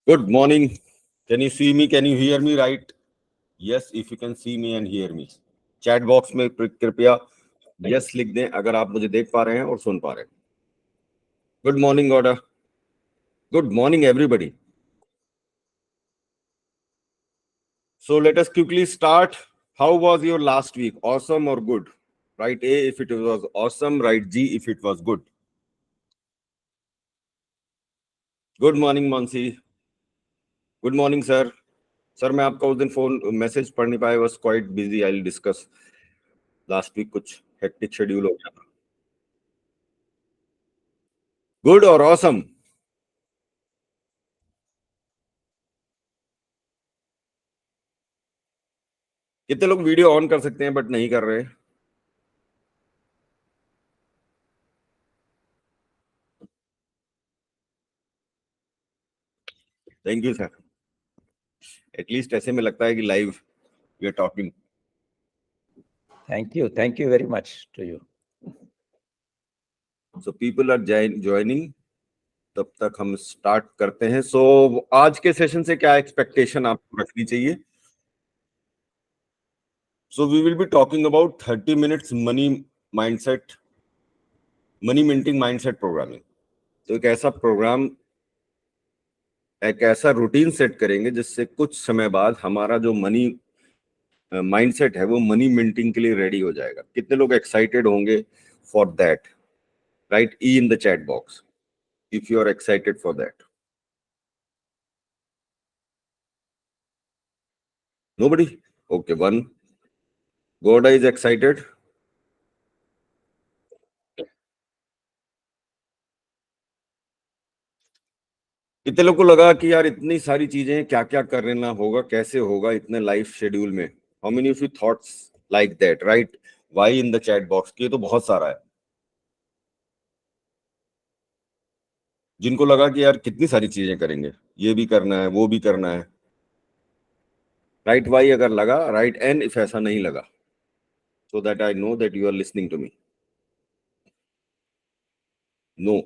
Good morning. Can you see me? Can you hear me right? Yes, if you can see me and hear me. Chat box में कृपया yes लिख दें अगर आप मुझे देख पा रहे हैं और सुन पा रहे हैं. गुड मॉर्निंग गॉडा. Good morning everybody. So let us quickly start. How was your last week? Awesome or good? Write A if it was awesome. Write G if it was good. Good morning, Mansi. Good morning, sir. Sir मैं आपका उस दिन phone message पढ़ नहीं पाया. was quite busy. I'll discuss. Last week कुछ hectic schedule हो गया था. Good or awesome? कितने लोग वीडियो ऑन कर सकते हैं बट नहीं कर रहे? Thank you sir. एटलीस्ट ऐसे में लगता है कि live we are talking. Thank you very much to you. So people are joining. तब तक हम स्टार्ट करते हैं. सो आज के सेशन से क्या एक्सपेक्टेशन आपको रखनी चाहिए? So we will be talking about 30 minutes money mindset, money minting mindset programming. तो एक ऐसा प्रोग्राम, एक ऐसा रूटीन सेट करेंगे जिससे कुछ समय बाद हमारा जो मनी माइंडसेट है वो मनी मिंटिंग के लिए रेडी हो जाएगा. कितने लोग एक्साइटेड होंगे for that? Right E in the chat box if you are excited for that. Nobody? Okay, one. Goda is excited. कितने लोग को लगा कि यार इतनी सारी चीजें क्या क्या करना होगा, कैसे होगा इतने लाइफ शेड्यूल में? How many of you thoughts like that? Write Y in the chat box. ये तो बहुत सारा है. जिनको लगा कि यार कितनी सारी चीजें करेंगे, ये भी करना है वो भी करना है. राइट वाई अगर लगा, राइट एन इफ ऐसा नहीं लगा, so that I know that you are listening to me. No.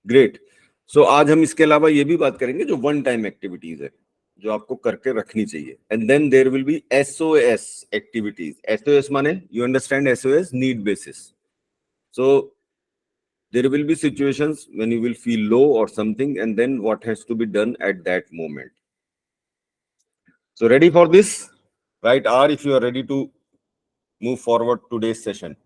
Great. So आज हम इसके अलावा ये भी बात करेंगे जो वन टाइम एक्टिविटीज है जो आपको करके रखनी चाहिए. And then there will be SOS activities. SOS माने you understand SOS, need basis. So there will be situations when you will feel low और something and then what has to be done at that moment. So ready for this? Right are if you are ready to move forward today's session.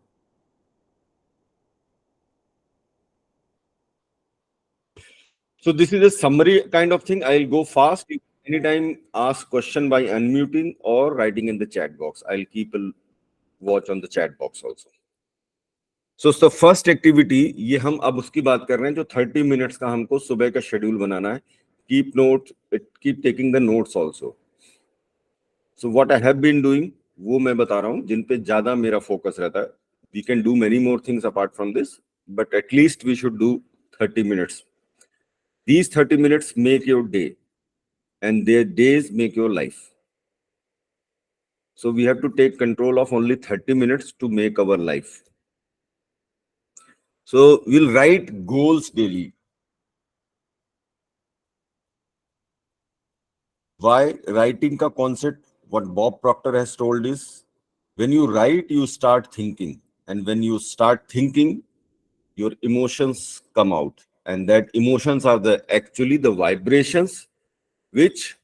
So this is a summary kind of thing. I'll go fast. You anytime ask question by unmuting or writing in the chat box. I'll keep a watch on the chat box also. So the first activity, ये हम अब उसकी बात कर रहे हैं जो 30 minutes का हमको सुबह का शेड्यूल बनाना है. Keep taking the notes also. So what I have been doing, वो मैं बता रहा हूँ जिन पे ज्यादा मेरा फोकस रहता है. We can do many more things apart from this, but at least we should do 30 minutes. These 30 minutes make your day, and their days make your life. So we have to take control of only 30 minutes to make our life. So we'll write goals daily. Why writing ka concept? What Bob Proctor has told is, when you write, you start thinking, and when you start thinking, your emotions come out, and that emotions are actually the vibrations which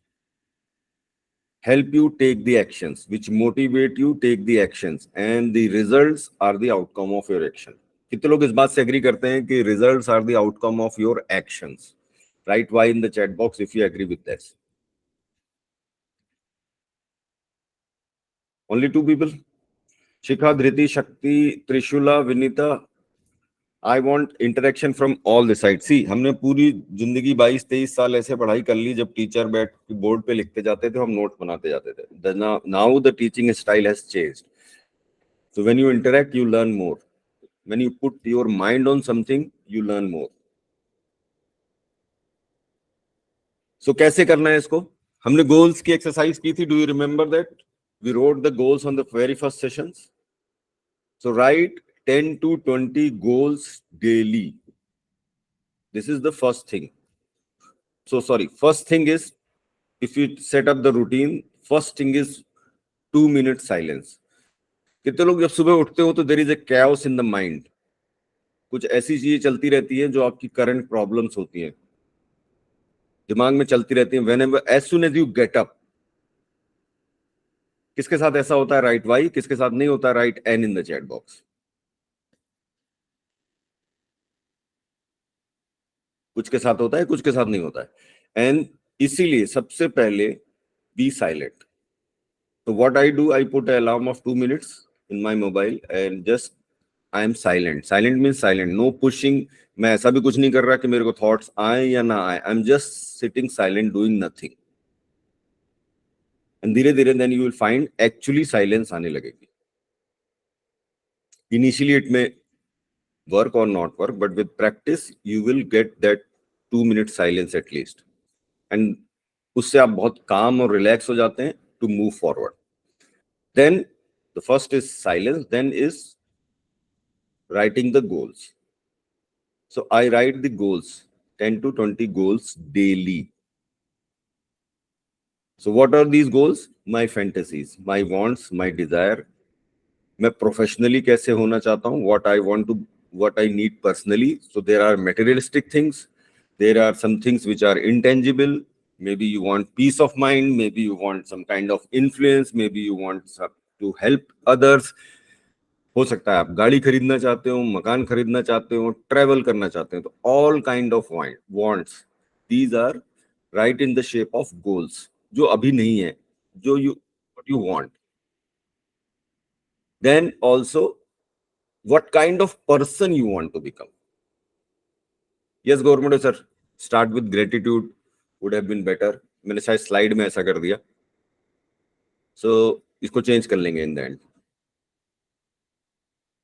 help you take the actions, which motivate you take the actions, and the results are the outcome of your action. कितने लोग इस बात से agree करते हैं कि results are the outcome of your actions? Write why in the chat box if you agree with this. Only two people? Shikha, Dhriti, Shakti, Trishula, Vinita. I want interaction from all the sides. See, हमने पूरी जिंदगी 22-23 साल ऐसे पढ़ाई कर ली. जब teacher बैठ board पे लिखते जाते थे, हम नोट बनाते जाते थे. Now the teaching style has changed. So when you interact, you learn more. When you put your mind on something, you learn more. So कैसे करना है इसको? हमने गोल्स की एक्सरसाइज की थी. Do you remember that? We wrote the goals on the very first sessions. So write 10 to 20 goals daily. This is the first thing. So sorry, first thing is, if you set up the routine, first thing is 2 minute silence. कितने लोग जब सुबह उठते हो तो there is a chaos in the mind, कुछ ऐसी चीजें चलती रहती है जो आपकी करंट प्रॉब्लम्स होती हैं, दिमाग में चलती रहती हैं. whenever as soon as you get up, किसके साथ ऐसा होता है? Write Y. किसके साथ नहीं होता? Write N in the chat box. कुछ के साथ होता है, कुछ के साथ नहीं होता है. एंड इसीलिए सबसे पहले बी साइलेंट. तो what I do, I put alarm off 2 minutes in my mobile and just I am silent. Silent mean silent, no pushing. मैं ऐसा भी कुछ नहीं कर रहा कि मेरे को थॉट्स आए या ना आए. I am just sitting silent doing nothing. And धीरे धीरे then you will find actually silence आने लगेगी. इनिशियली इट में work or not work, but with practice you will get that 2 minute silence at least, and उससे आप बहुत calm और relax हो जाते हैं to move forward. Then the first is silence, then is writing the goals. So I write the goals, 10 to 20 goals daily. So what are these goals? My fantasies, my wants, my desire. मैं professionally कैसे होना चाहता हूँ, what I want to, what I need personally. So there are materialistic things, there are some things which are intangible. Maybe you want peace of mind, maybe you want some kind of influence, maybe you want to help others. हो सकता है आप गाड़ी खरीदना चाहते हो, मकान खरीदना चाहते हो, ट्रेवल करना चाहते हो. तो all kind of wants, these are right in the shape of goals, जो अभी नहीं है, जो what you want. Then also, what kind of person you want to become. Yes, government sir, start with gratitude would have been better. मैंने शायद slide में ऐसा कर दिया, so इसको चेंज कर लेंगे in the end.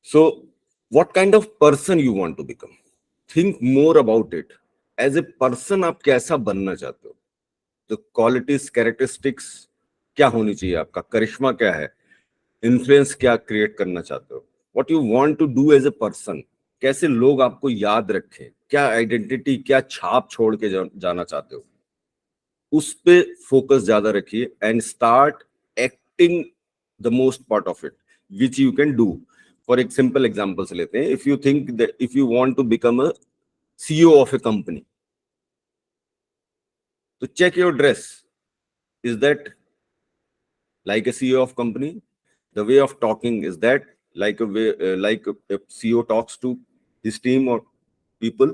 So what kind of person you want to become, think more about it. As a person आप कैसा बनना चाहते हो, तो क्वालिटीज, कैरेक्टरिस्टिक्स क्या होनी चाहिए, आपका करिश्मा क्या है, इन्फ्लुएंस क्या क्रिएट करना चाहते हो, what you want to do as a person, कैसे लोग आपको याद रखें, क्या आइडेंटिटी, क्या छाप छोड़ के जाना चाहते हो, उस पे फोकस ज्यादा रखिए. And start acting the most part of it which you can do. For एक सिंपल एग्जांपल से लेते हैं. If you think that if you want to become a CEO of a company, तो check your dress. Is that like a CEO of company? The way of talking, is that like a way, like a CEO talks to his team or people?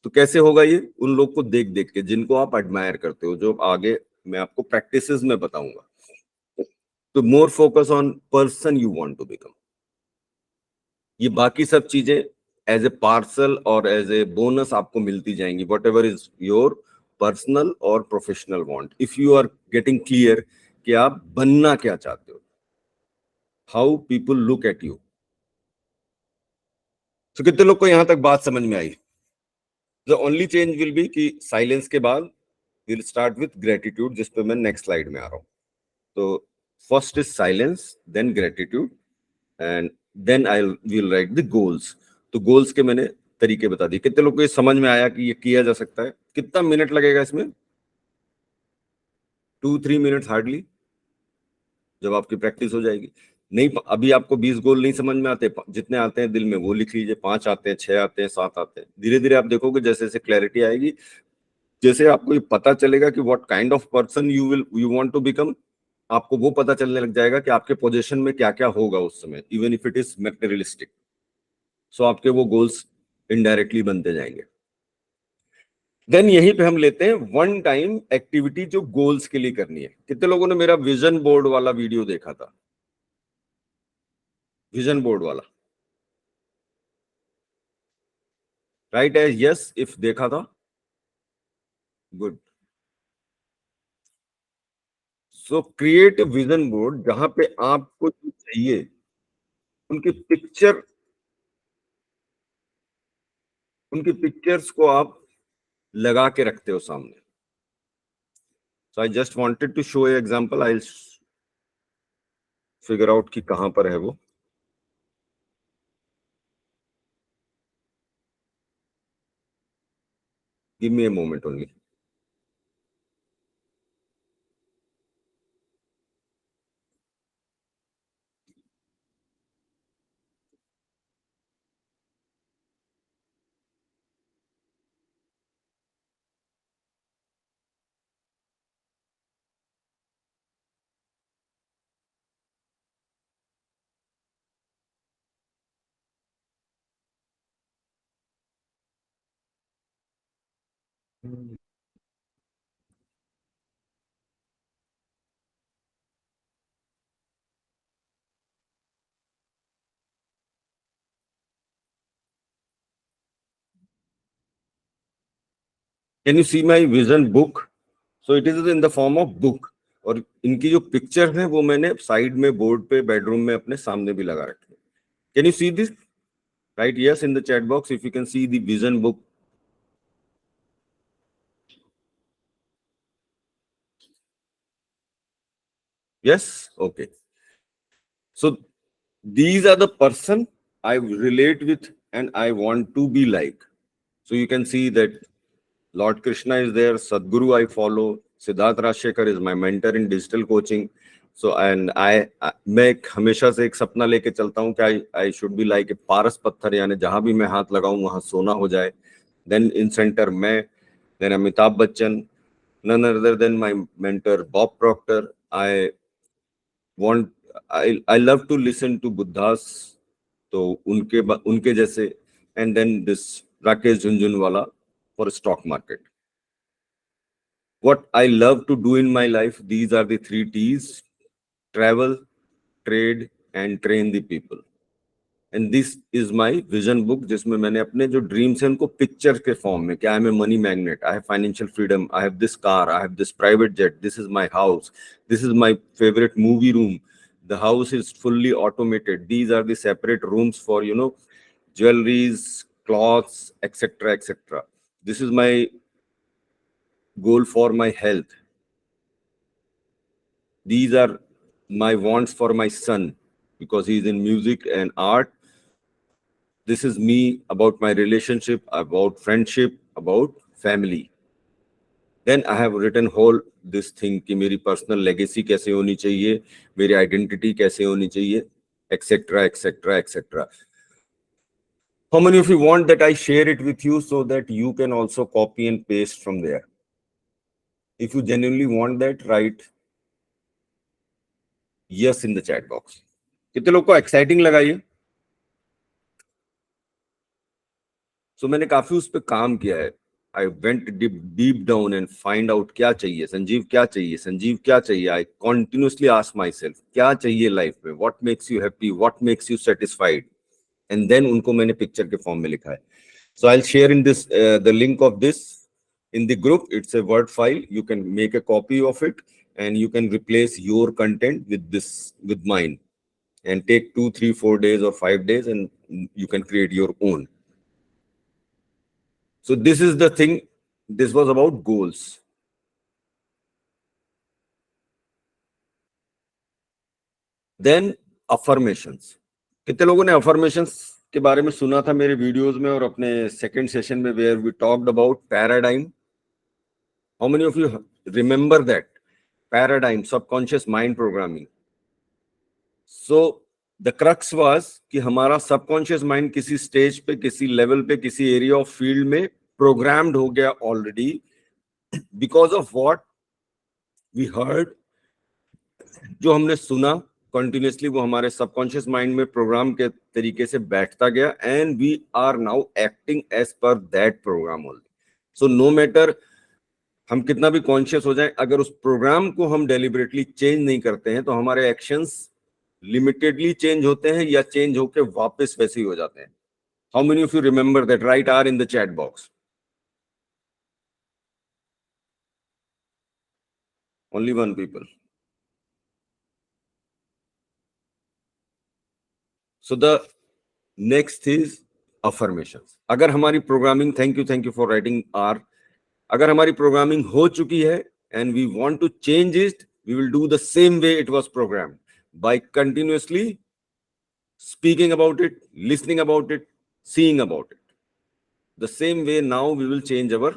तो कैसे होगा ये? उन लोग को देख देख के, जिनको आप एडमायर करते हो, जो आगे मैं आपको प्रैक्टिसेस में बताऊंगा. तो more focus on person you want to become. ये बाकी सब चीजें एज ए पार्सल और एज ए बोनस आपको मिलती जाएंगी, whatever is your personal और professional want. If you are getting clear कि आप बनना क्या चाहते हो, how people look at you. तो कितने लोग को यहां तक बात समझ में आई? The only change will be कि साइलेंस के बाद विल स्टार्ट विथ ग्रेटिट्यूड, जिस पे मैं नेक्स्ट स्लाइड में आ रहा हूं. तो first is silence, then gratitude, and then I will write the goals. तो गोल्स के मैंने तरीके बता दिए. कितने लोग को ये समझ में आया कि ये किया जा सकता है? कितना मिनट लगेगा इसमें? 2-3 मिनट हार्डली, जब आपकी प्रैक्टिस हो जाएगी. नहीं, अभी आपको 20 गोल नहीं समझ में आते, जितने आते हैं दिल में वो लिख लीजिए. 5 आते हैं, 6 आते हैं, 7 आते हैं. धीरे धीरे आप देखोगे जैसे जैसे क्लैरिटी आएगी, जैसे आपको ये पता चलेगा कि what kind of person you want to become, आपको वो पता चलने लग जाएगा कि आपके पोजीशन में क्या क्या होगा उस समय, even if it is materialistic. So आपके वो गोल्स इनडायरेक्टली बनते जाएंगे. देन यहीं पे हम लेते हैं वन टाइम एक्टिविटी जो गोल्स के लिए करनी है. कितने लोगों ने मेरा विजन बोर्ड वाला वीडियो देखा था? विजन बोर्ड वाला, राइट है? यस, इफ देखा था, गुड. सो क्रिएट विजन बोर्ड, जहां पे आपको जो चाहिए उनकी पिक्चर, उनकी पिक्चर्स को आप लगा के रखते हो सामने. So I just wanted to show a example. I figure out कि कहां पर है वो. Give me a moment only. Can you see my vision book? So it is in the form of book. और इनकी जो पिक्चर हैं वो मैंने साइड में बोर्ड पे बेडरूम में अपने सामने भी लगा रखे हैं. Can you see this? Right? Yes, in the chat box, if you can see the vision book. Yes? Okay. So these are the person I relate with and I want to be like. So you can see that Lord Krishna is there, Sadhguru I follow, Siddharth Rajshekhar is my mentor in digital coaching. So and मैं हमेशा से एक सपना लेके चलता हूँ कि I should be like a पारस पत्थर, यानी जहां भी मैं हाथ लगाऊं वहां सोना हो जाए. Then in center मैं, then Amitabh Bachchan, none other than my mentor Bob Proctor. I love to listen to Buddhas, तो उनके जैसे, and then this Rakesh Jhunjhunwala for stock market. What I love to do in my life, these are the 3 T's: travel, trade and train the people. And this is my vision book, जिसमें मैंने अपने जो dreams हैं उनको picture के form में, क्या, I am a money magnet, I have financial freedom, I have this car, I have this private jet, this is my house, this is my favourite movie room, the house is fully automated, these are the separate rooms for jewelries, clothes, etc, etc. This is my goal for my health. These are my wants for my son because he is in music and art. This is me about my relationship, about friendship, about family. Then I have written whole this thing कि मेरी personal legacy कैसे होनी चाहिए, मेरी identity कैसे होनी चाहिए, etc, etc, etc. How many of you want that I share it with you so that you can also copy and paste from there? If you genuinely want that, write yes in the chat box. कितने लोग को exciting लगा ये? So मैंने काफी उस पे काम किया है. I went deep down and find out क्या चाहिए, संजीव क्या चाहिए, संजीव क्या चाहिए. I continuously ask myself क्या चाहिए लाइफ में, what makes you happy, what makes you satisfied, and then उनको मैंने पिक्चर के फॉर्म में लिखा है. So I'll share in this the link of this in the group. It's a Word file. You can make a copy of it and you can replace your content with this, with mine, and take 2, 3, 4 days or 5 days and you can create your own. So this is the thing. This was about goals. Then affirmations. कितने लोगों ने affirmations के बारे में सुना था मेरे videos में और अपने सेकंड सेशन में where we talked about paradigm? How many of you remember that paradigm, subconscious mind programming? So the crux was कि हमारा subconscious mind किसी स्टेज पे, किसी लेवल पे, किसी एरिया ऑफ फील्ड में प्रोग्राम्ड हो गया already, because of what we heard. जो हमने सुना कंटिन्यूसली वो हमारे सबकॉन्शियस माइंड में प्रोग्राम के तरीके से बैठता गया, and we are now acting as per that program only. So no matter हम कितना भी कॉन्शियस हो जाएं, अगर उस प्रोग्राम को हम डेलिबरेटली चेंज नहीं करते हैं तो हमारे एक्शंस लिमिटेडली चेंज होते हैं या चेंज होके वापस वैसे ही हो जाते हैं. How many of you remember that? Write R in the chat box. Only 1 people. So the next is affirmations. अगर हमारी programming, thank you for writing R, अगर हमारी प्रोग्रामिंग हो चुकी है and we want to change it, we will do the same way it was programmed, by continuously speaking about it, listening about it, seeing about it. The same way now we will change our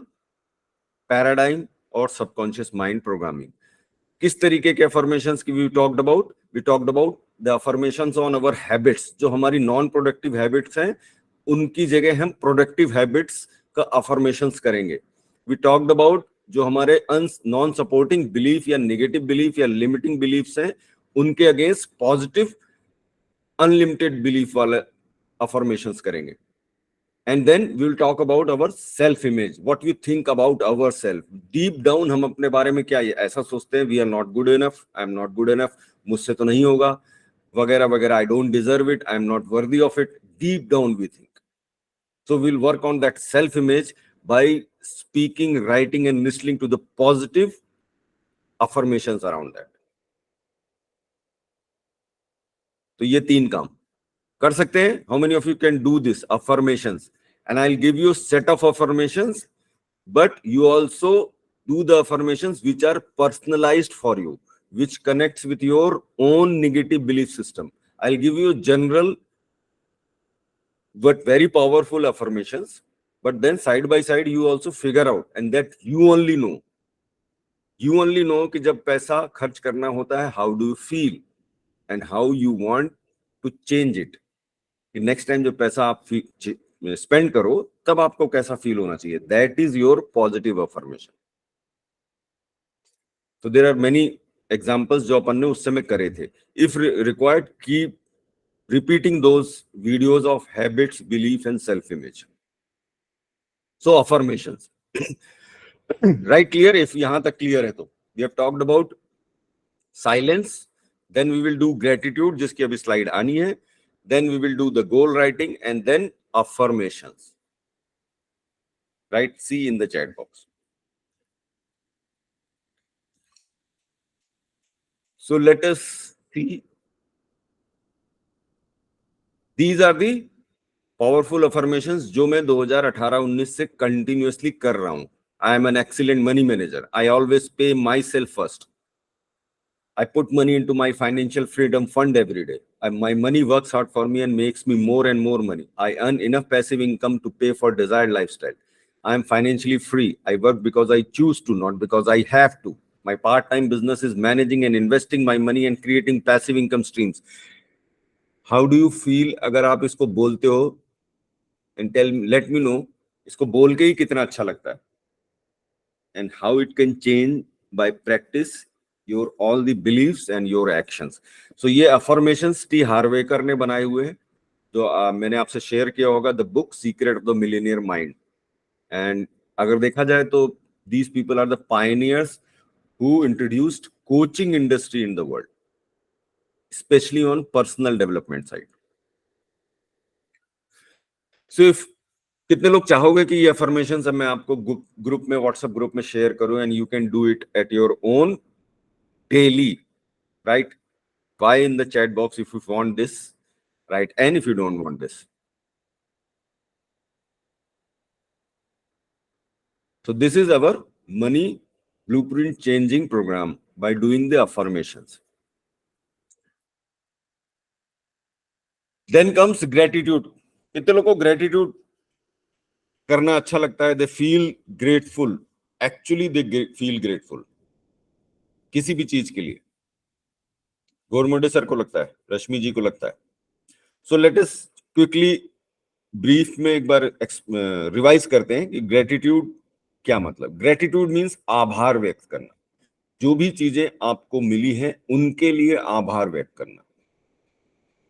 paradigm or subconscious mind programming. किस तरीके के affirmations की we talked about? We talked about the affirmations on our habits. जो हमारी non productive habits हैं उनकी जगह हम प्रोडक्टिव हैबिट्स का affirmations करेंगे. We talked about जो हमारे नॉन सपोर्टिंग बिलीफ या नेगेटिव बिलीफ या लिमिटिंग बिलीफ्स हैं उनके अगेंस्ट पॉजिटिव अनलिमिटेड बिलीफ वाले affirmations करेंगे. And then we'll talk about our self image, what we think about ourselves. Deep down हम अपने बारे में क्या ऐसा सोचते हैं, we are not good enough, I am not good enough, मुझसे तो नहीं होगा, वगैरह वगैरह, I don't deserve it, I am not worthy of it. Deep down we think. So we'll work on that self image by speaking, writing and listening to the positive affirmations around that. तो ये 3 काम कर सकते हैं. How many of you can do this affirmations? And I'll give you a set of affirmations, but you also do the affirmations which are personalized for you, which connects with your own negative belief system. I'll give you general but very powerful affirmations, but then side by side you also figure out, and that you only know कि जब पैसा खर्च करना होता है, how do you feel and how you want to change it. कि next time जब पैसा आप स्पेंड करो तब आपको कैसा फील होना चाहिए. That is your positive affirmation. तो देयर आर मेनी एग्जांपल्स जो अपन ने उस समय करे थे. If required, keep repeating those videos of habits, belief and self image. So affirmations. Right, clear? If यहां तक क्लियर है तो we have talked about silence, then we will do gratitude जिसकी अभी स्लाइड आनी है, then we will do the goal writing, and then affirmations. Right? See in the chat box. So let us see. These are the powerful affirmations जो मैं 2018-19 से continuously कर रहा हूं. I am an excellent money manager. I always pay myself first. I put money into my financial freedom fund every day. My money works hard for me and makes me more and more money. I earn enough passive income to pay for desired lifestyle. I am financially free. I work because I choose to, not because I have to. My part-time business is managing and investing my money and creating passive income streams. How do you feel अगर आप इसको बोलते हो? And let me know इसको बोल के ही कितना अच्छा लगता है. And how it can change by practice your all the beliefs and your actions. So ये affirmations टी हार्वेकर ने बनाए हुए हैं, जो मैंने आपसे शेयर किया होगा, the book secret of the millionaire mind. And अगर देखा जाए तो these people are the pioneers who introduced coaching industry in the world, especially on personal development side. So if कितने लोग चाहोगे कि ये अफर्मेशंस मैं आपको ग्रुप में, व्हाट्सएप ग्रुप में शेयर करूं, and you can do it at your own daily, right? Why in the chat box if you want this, right? And if you don't want this. So this is our money blueprint changing program by doing the affirmations. Then comes gratitude. कितने लोगों को gratitude करना अच्छा लगता है? They feel grateful. Actually they feel grateful. किसी भी चीज के लिए. गोरमोडे सर को लगता है, रश्मि जी को लगता है. So let us quickly brief में एक बार रिवाइज करते हैं कि ग्रेटिट्यूड क्या मतलब. ग्रेटिट्यूड मींस आभार व्यक्त करना. जो भी चीजें आपको मिली हैं उनके लिए आभार व्यक्त करना.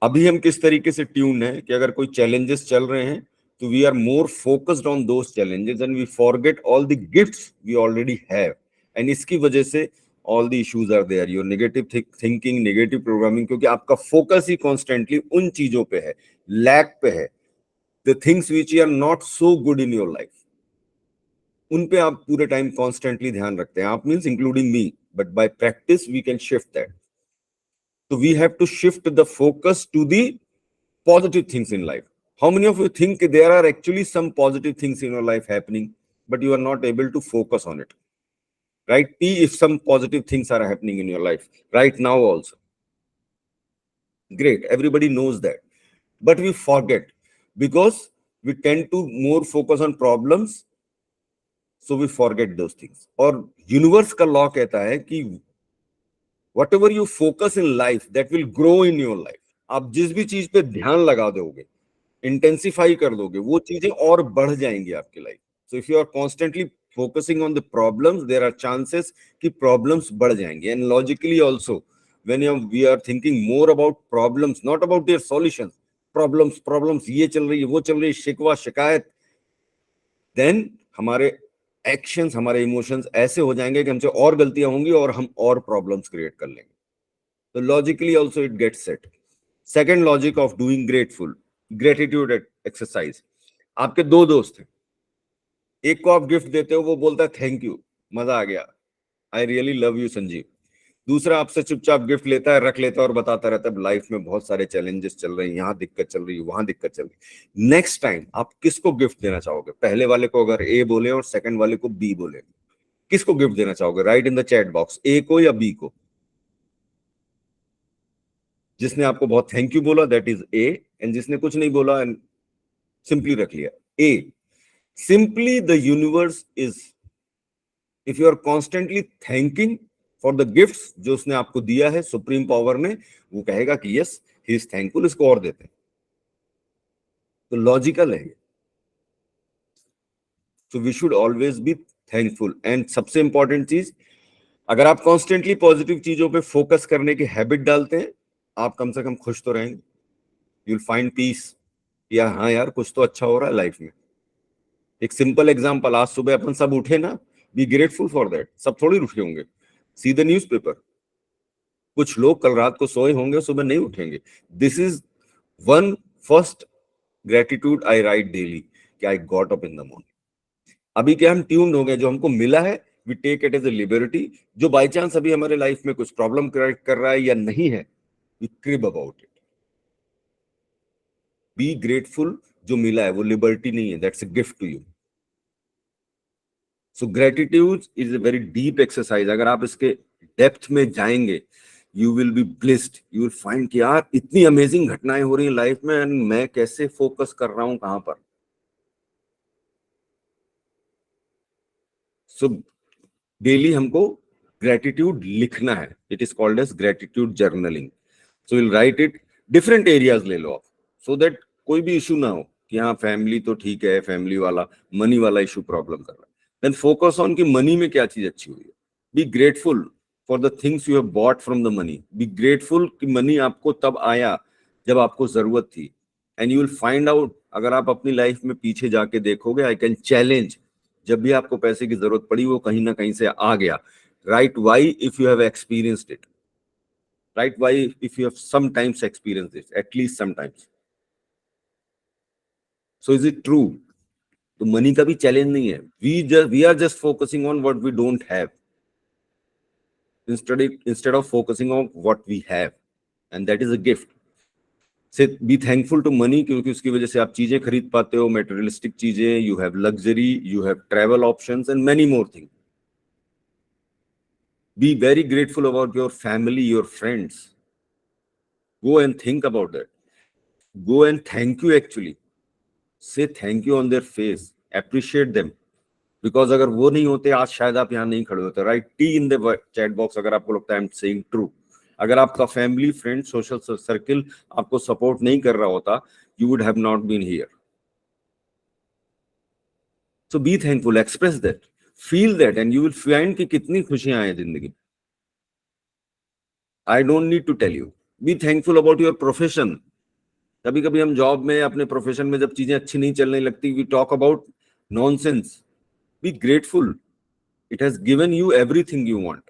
अभी हम किस तरीके से ट्यून है कि अगर कोई चैलेंजेस चल रहे हैं तो we are more focused on those challenges and we forget all the gifts we already have. And इसकी वजह से all the issues are there, your negative thinking, negative programming, क्योंकि आपका फोकस ही कॉन्स्टेंटली उन चीजों पे है, लैक पे है, the things which are not so good in your life, उन पे आप पूरे टाइम कॉन्स्टेंटली ध्यान रखते हैं. आप means including me, but by practice we can shift that. So we have to shift the focus to the positive things in life. How many of you think there are actually some positive things in your life happening, but you are not able to focus on it? Right? If some positive things are happening in your life right now also. Great. Everybody knows that. But we forget because we tend to more focus on problems. So we forget those things. और universe का law कहता है कि whatever you focus in life, that will grow in your life. आप जिस भी चीज पे ध्यान लगा दोगे, इंटेंसिफाई कर दोगे, वो चीजें और बढ़ जाएंगी आपकी life. So if you are constantly focusing on the problems, there are chances कि problems बढ़ जाएंगे. And logically also, when we are thinking more about problems, not about their solutions, problems ये चल रही है, वो चल रही है, शिकवा शिकायत, देन हमारे एक्शंस, हमारे इमोशंस ऐसे हो जाएंगे कि हमसे और गलतियां होंगी और हम और प्रॉब्लम्स क्रिएट कर लेंगे. तो logically also it gets set. Second logic of doing gratitude exercise. आपके दो दोस्त हैं, एक को आप गिफ्ट देते हो, वो बोलता है थैंक यू, मजा आ गया, I really love you Sanjeev. दूसरा आपसे चुपचाप गिफ्ट लेता है, रख लेता है और बताता रहता है लाइफ में बहुत सारे चैलेंजेस चल रहे हैं, यहाँ दिक्कत चल रही है, वहां दिक्कत चल रही है. नेक्स्ट टाइम आप किसको गिफ्ट देना चाहोगे? पहले वाले को अगर ए बोले और सेकंड वाले को बी बोले, किसको गिफ्ट देना चाहोगे? Right in the chat box, A को या बी को. जिसने आपको बहुत थैंक यू बोला दैट इज ए, एंड जिसने कुछ नहीं बोला एंड सिंपली रख लिया, A. Simply the universe is, if you are constantly thanking for the gifts जो उसने आपको दिया है, सुप्रीम पावर ने, वो कहेगा कि यस ही इज थैंकफुल, इसको और देते हैं. तो लॉजिकल है. So we should always be thankful. And सबसे इंपॉर्टेंट चीज, अगर आप कॉन्स्टेंटली पॉजिटिव चीजों पे फोकस करने की हैबिट डालते हैं, आप कम से कम खुश तो रहेंगे. You will find peace. या हाँ यार, कुछ तो अच्छा हो रहा है लाइफ में. एक सिंपल एग्जांपल, आज सुबह अपन सब उठे ना, बी ग्रेटफुल फॉर दैट. सब थोड़ी उठे होंगे. सी द न्यूज़पेपर, कुछ लोग कल रात को सोए होंगे, सुबह नहीं उठेंगे. This is one first gratitude I write daily, कि I got up in the morning. अभी क्या हम ट्यून्ड हो गए, जो हमको मिला है we take it as a liberty. जो बाई चांस अभी हमारे लाइफ में कुछ प्रॉब्लम कर रहा है या नहीं है, we crib about it. Be grateful. जो मिला है वो लिबर्टी नहीं है, that's a gift to you. So gratitude is a very deep exercise. अगर आप इसके डेप्थ में जाएंगे, you will be blessed. You will find कि यार इतनी अमेजिंग घटनाएं हो रही हैं लाइफ में, एंड मैं कैसे फोकस कर रहा हूं कहां पर. सो डेली हमको ग्रेटिट्यूड लिखना है. It is called as gratitude journaling. So will write it. Different areas ले लो आप, सो दैट कोई भी इशू ना हो कि हाँ फैमिली तो ठीक है, फैमिली वाला मनी वाला इशू प्रॉब्लम कर रहा है. देन फोकस ऑन कि मनी में क्या चीज अच्छी हुई है. Be grateful for the things you have bought from the money. Be grateful कि मनी आपको तब आया जब आपको जरूरत थी. And you will find out, अगर आप अपनी लाइफ में पीछे जाके देखोगे, आई कैन चैलेंज, जब भी आपको पैसे की जरूरत पड़ी वो कहीं ना कहीं से आ गया. Write Y if you have experienced it. Right? Why, if you have sometimes experienced this, at least sometimes. So is it true? तो मनी का भी चैलेंज नहीं है. We are just focusing on what we don't have instead of focusing on what we have, and that is a gift. Say be thankful to money, क्योंकि उसकी वजह से आप चीजें खरीद पाते हो, materialistic चीजें, you have luxury, you have travel options and many more things. Be very grateful about your family, your friends. Go and think about that. Go and thank you actually. Say thank you on their face. Appreciate them. Because अगर वो नहीं होते आज शायद आप यहाँ नहीं खड़े होते. Right T in the chat box अगर आपको लगता है आई एम सेइंग ट्रू. अगर आपका फैमिली, फ्रेंड, सोशल सर्किल आपको सपोर्ट नहीं कर रहा होता, you would have not been here. So be thankful, express that, feel that, and you will find कि कितनी खुशियां हैं जिंदगी. I don't need to tell you. Be thankful about your profession. कभी कभी हम जॉब में, अपने प्रोफेशन में जब चीजें अच्छी नहीं चलने लगती, we talk about nonsense. Be grateful. It has given you everything you want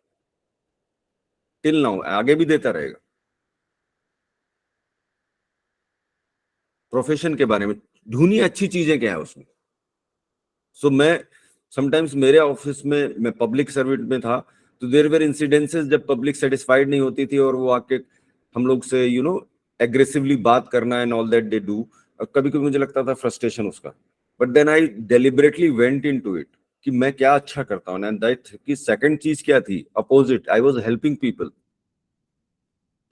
till now, आगे भी देता रहेगा. प्रोफेशन के बारे में ढूंढिए अच्छी चीजें क्या है उसमें. सो मैं समटाइम्स, मेरे ऑफिस में, मैं पब्लिक सर्वेंट में था, तो देयर वर इंसिडेंसेस जब पब्लिक सेटिस्फाइड नहीं होती थी और वो आके हम लोग से एग्रेसिवली बात करना and all that they do. कभी कभी मुझे लगता था फ्रस्ट्रेशन उसका, but then I deliberately went into it कि मैं क्या अच्छा करता हूँ. एंड दैट की सेकंड चीज क्या थी, opposite, I was helping people.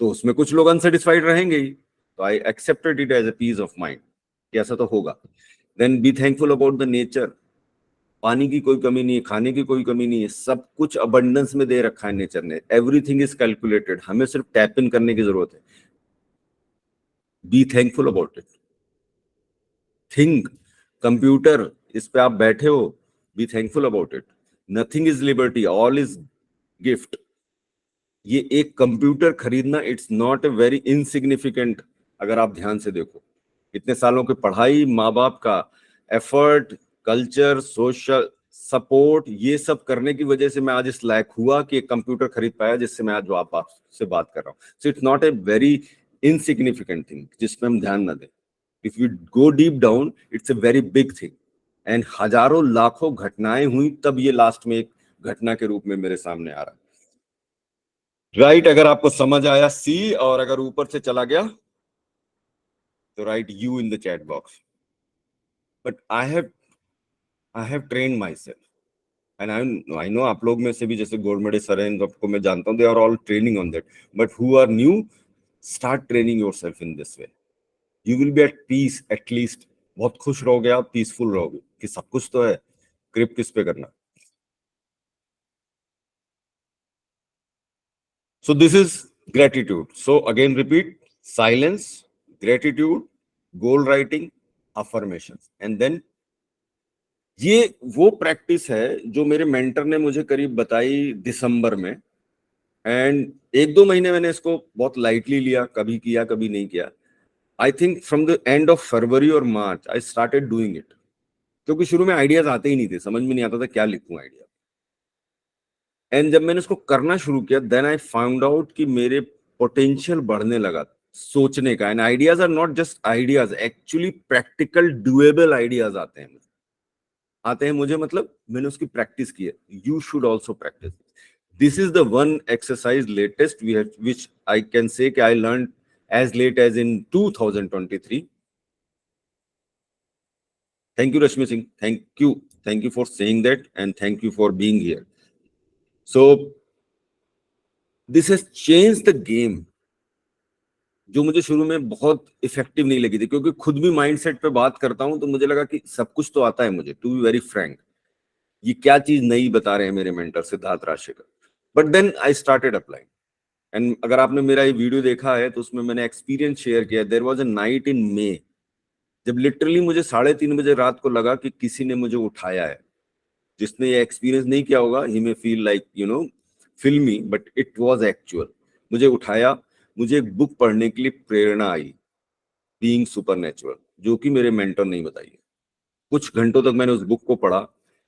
तो उसमें कुछ लोग अनसेटिस्फाइड रहेंगे ही, तो I accepted it as a piece of mind कि ऐसा तो होगा. Then be thankful about the nature. पानी की कोई कमी नहीं है, खाने की कोई कमी नहीं है, सब कुछ अबंडेंस में दे रखा है नेचर ने. एवरीथिंग इज कैलकुलेटेड, हमें सिर्फ टैप इन करने की जरूरत है. B thankful about it. Think, computer इस पे आप बैठे हो, B thankful about it. Nothing is liberty, all is gift. ये एक कंप्यूटर खरीदना, it's not a very insignificant, अगर आप ध्यान से देखो. इतने सालों की पढ़ाई, माँ बाप का एफर्ट, कल्चर, सोशल सपोर्ट, ये सब करने की वजह से मैं आज इस लायक हुआ कि एक कंप्यूटर खरीद पाया जिससे मैं आज आपसे बात कर रहा हूँ. So it's not a very insignificant thing जिसमें हम ध्यान ना दें. If you go deep down, it's a very big thing. And हजारों लाखों घटनाएं हुई तब ये लास्ट में एक घटना के रूप में मेरे सामने आ रहा है. राइट, अगर आपको समझ आया सी, और अगर ऊपर से चला गया तो write U in the chat box. But I have trained myself, and I know आप लोग में से भी जैसे गोलमेडे सर हैं, सबको मैं जानता हूँ, they are all training on that. But who are new, start training yourself in this way. You will be at peace, at least बहुत खुश रहोगे आप, पीसफुल रहोगे कि सब कुछ तो है, ग्रिप किस पे करना. So this is gratitude. So again repeat: silence, gratitude, goal writing, affirmations. And then ये वो प्रैक्टिस है जो मेरे मेंटर ने मुझे करीब बताई दिसंबर में. एंड एक दो महीने मैंने इसको बहुत लाइटली लिया, कभी किया कभी नहीं किया. I think from the end of February और मार्च आई स्टार्टेड डूइंग इट. क्योंकि शुरू में आइडियाज आते ही नहीं थे, समझ में नहीं आता था क्या लिखूं आइडिया. एंड जब मैंने इसको करना शुरू किया, देन आई फाउंड आउट कि मेरे पोटेंशियल बढ़ने लगा सोचने का. And ideas are not just ideas, actually practical doable ideas आते हैं मुझे, मतलब मैंने उसकी प्रैक्टिस की है. You should also practice. This is the one exercise latest we have, which I can say कि I learn as late as in 2023. Thank you, Rashmi Singh. Thank you for saying that, and thank you for being here. So this has changed the game, जो मुझे शुरू में बहुत effective नहीं लगी थी, क्योंकि खुद भी माइंडसेट पे बात करता हूं तो मुझे लगा कि सब कुछ तो आता है मुझे, टू बी वेरी फ्रैंक. ये क्या चीज नई बता रहे हैं मेरे mentor Siddharth Rajshekhar. But then I started applying. And अगर आपने मेरा ये वीडियो देखा है तो उसमें मैंने एक्सपीरियंस शेयर किया. There was a night in May जब लिटरली मुझे 3:30 बजे रात को लगा कि किसी ने मुझे उठाया है. जिसने ये एक्सपीरियंस नहीं किया होगा, ही मे फील लाइक फिल्मी, बट इट वाज एक्चुअल. मुझे उठाया, मुझे एक बुक पढ़ने के लिए प्रेरणा आई, बीइंग सुपरनैचुरल, जो कि मेरे मेंटर नहीं बताई. कुछ घंटों तक मैंने उस बुक को पढ़ा.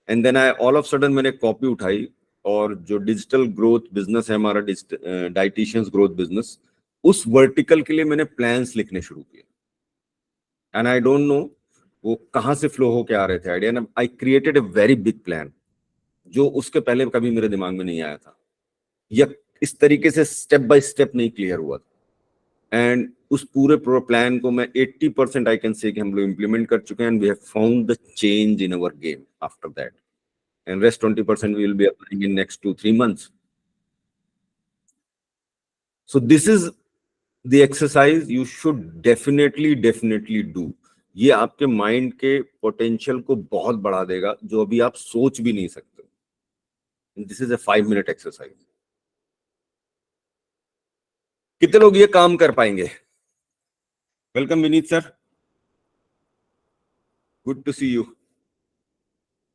And then I all of sudden मैंने कॉपी उठाई, और जो डिजिटल ग्रोथ बिजनेस है हमारा, डाइटिशियंस ग्रोथ बिजनेस, उस वर्टिकल के लिए मैंने प्लान्स लिखने शुरू किए. एंड आई डोंट नो वो कहाँ से फ्लो होके आ रहे थे idea. And I created a very big plan, जो उसके पहले कभी मेरे दिमाग में नहीं आया था, या इस तरीके से स्टेप बाय स्टेप नहीं क्लियर हुआ था. एंड उस पूरे प्लान को मैं 80% आई कैन से कि हम लोग इम्प्लीमेंट कर चुके हैं. And we have found the change in our game after that. And rest 20% we will be applying in next 2-3 months. So this is the exercise you should definitely do. ये आपके mind के potential को बहुत बढ़ा देगा, जो अभी आप सोच भी नहीं सकते. This is a 5 minute exercise. कितने लोग ये काम कर पाएंगे? Welcome Vineet sir, good to see you.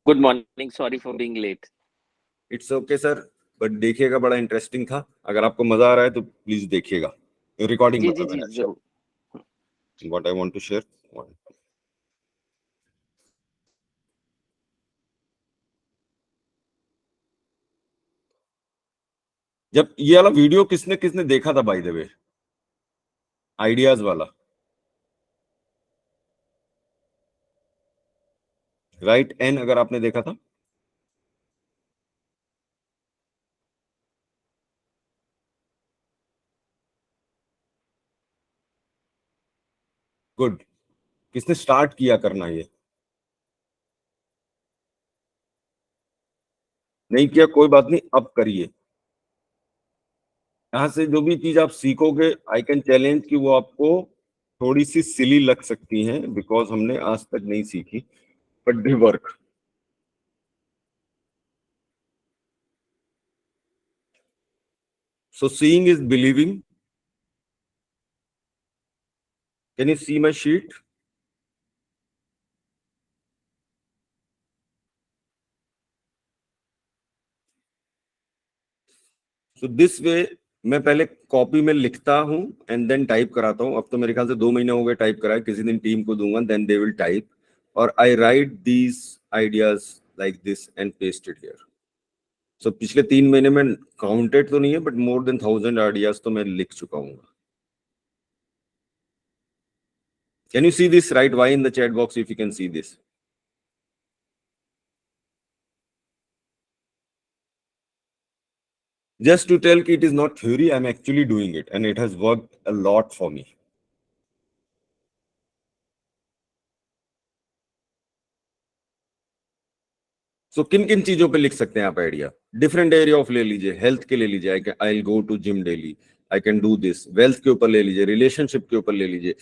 Good morning. Sorry for being late. It's okay sir, but देखिएगा बड़ा इंटरेस्टिंग था. अगर आपको मजा आ रहा है तो प्लीज देखिएगा. रिकॉर्डिंग जी मतलब जी जरूर. What I want to share. जब ये वाला वीडियो किसने किसने देखा था बाय द वे, आइडियाज वाला? राइट, एन अगर आपने देखा था. गुड. किसने स्टार्ट किया करना? ये नहीं किया कोई बात नहीं, अब करिए. यहाँ से जो भी चीज आप सीखोगे, आई कैन चैलेंज कि वो आपको थोड़ी सी सिली लग सकती हैं, बिकॉज हमने आज तक नहीं सीखी, but they work. So seeing is believing. Can you see my sheet? So this way मैं पहले कॉपी में लिखता हूं एंड देन टाइप कराता हूं। अब तो मेरे ख्याल से 2 महीने हो गए टाइप कराए, किसी दिन टीम को दूंगा, देन दे विल टाइप, और I write these ideas like this and paste it here. So पिछले 3 महीने में काउंटेड तो नहीं है, बट मोर देन 1000 आइडियाज तो मैं लिख चुका हूँ। Can you see this? Write Y in the chat box if you can see this. Just to tell it is not theory, I'm actually doing it and it has worked a lot for me. So किन किन चीजों पे लिख सकते हैं आप idea? Different area of ले लीजिए, हेल्थ के ले लीजिए, I will go to gym daily, I can do this. Wealth के ऊपर ले लीजिए, रिलेशनशिप के ऊपर ले लीजिए,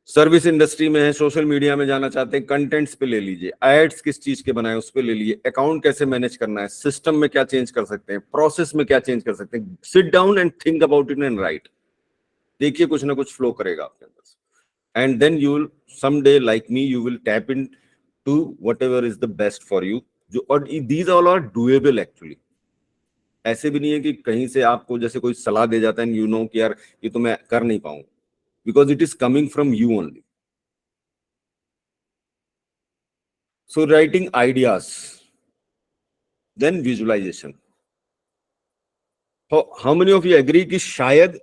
सर्विस इंडस्ट्री में है, सोशल मीडिया में जाना चाहते हैं, कंटेंट्स पे ले लीजिए, एड्स किस चीज के बनाए उस पे ले लीजिए, अकाउंट कैसे मैनेज करना है, सिस्टम में क्या चेंज कर सकते हैं, प्रोसेस में क्या चेंज कर सकते हैं। Sit down and think about it and right. देखिए कुछ ना कुछ फ्लो करेगा आपके अंदर से, and then you'll someday like me you will tap into whatever is the best for you, जो और these all are doable actually। ऐसे भी नहीं है कि कहीं से आपको जैसे कोई सलाह दे जाता है, यू नो कि यार ये तो मैं कर नहीं पाऊंगा, because it is coming from you only. So writing ideas, then visualisation. How many of you agree कि शायद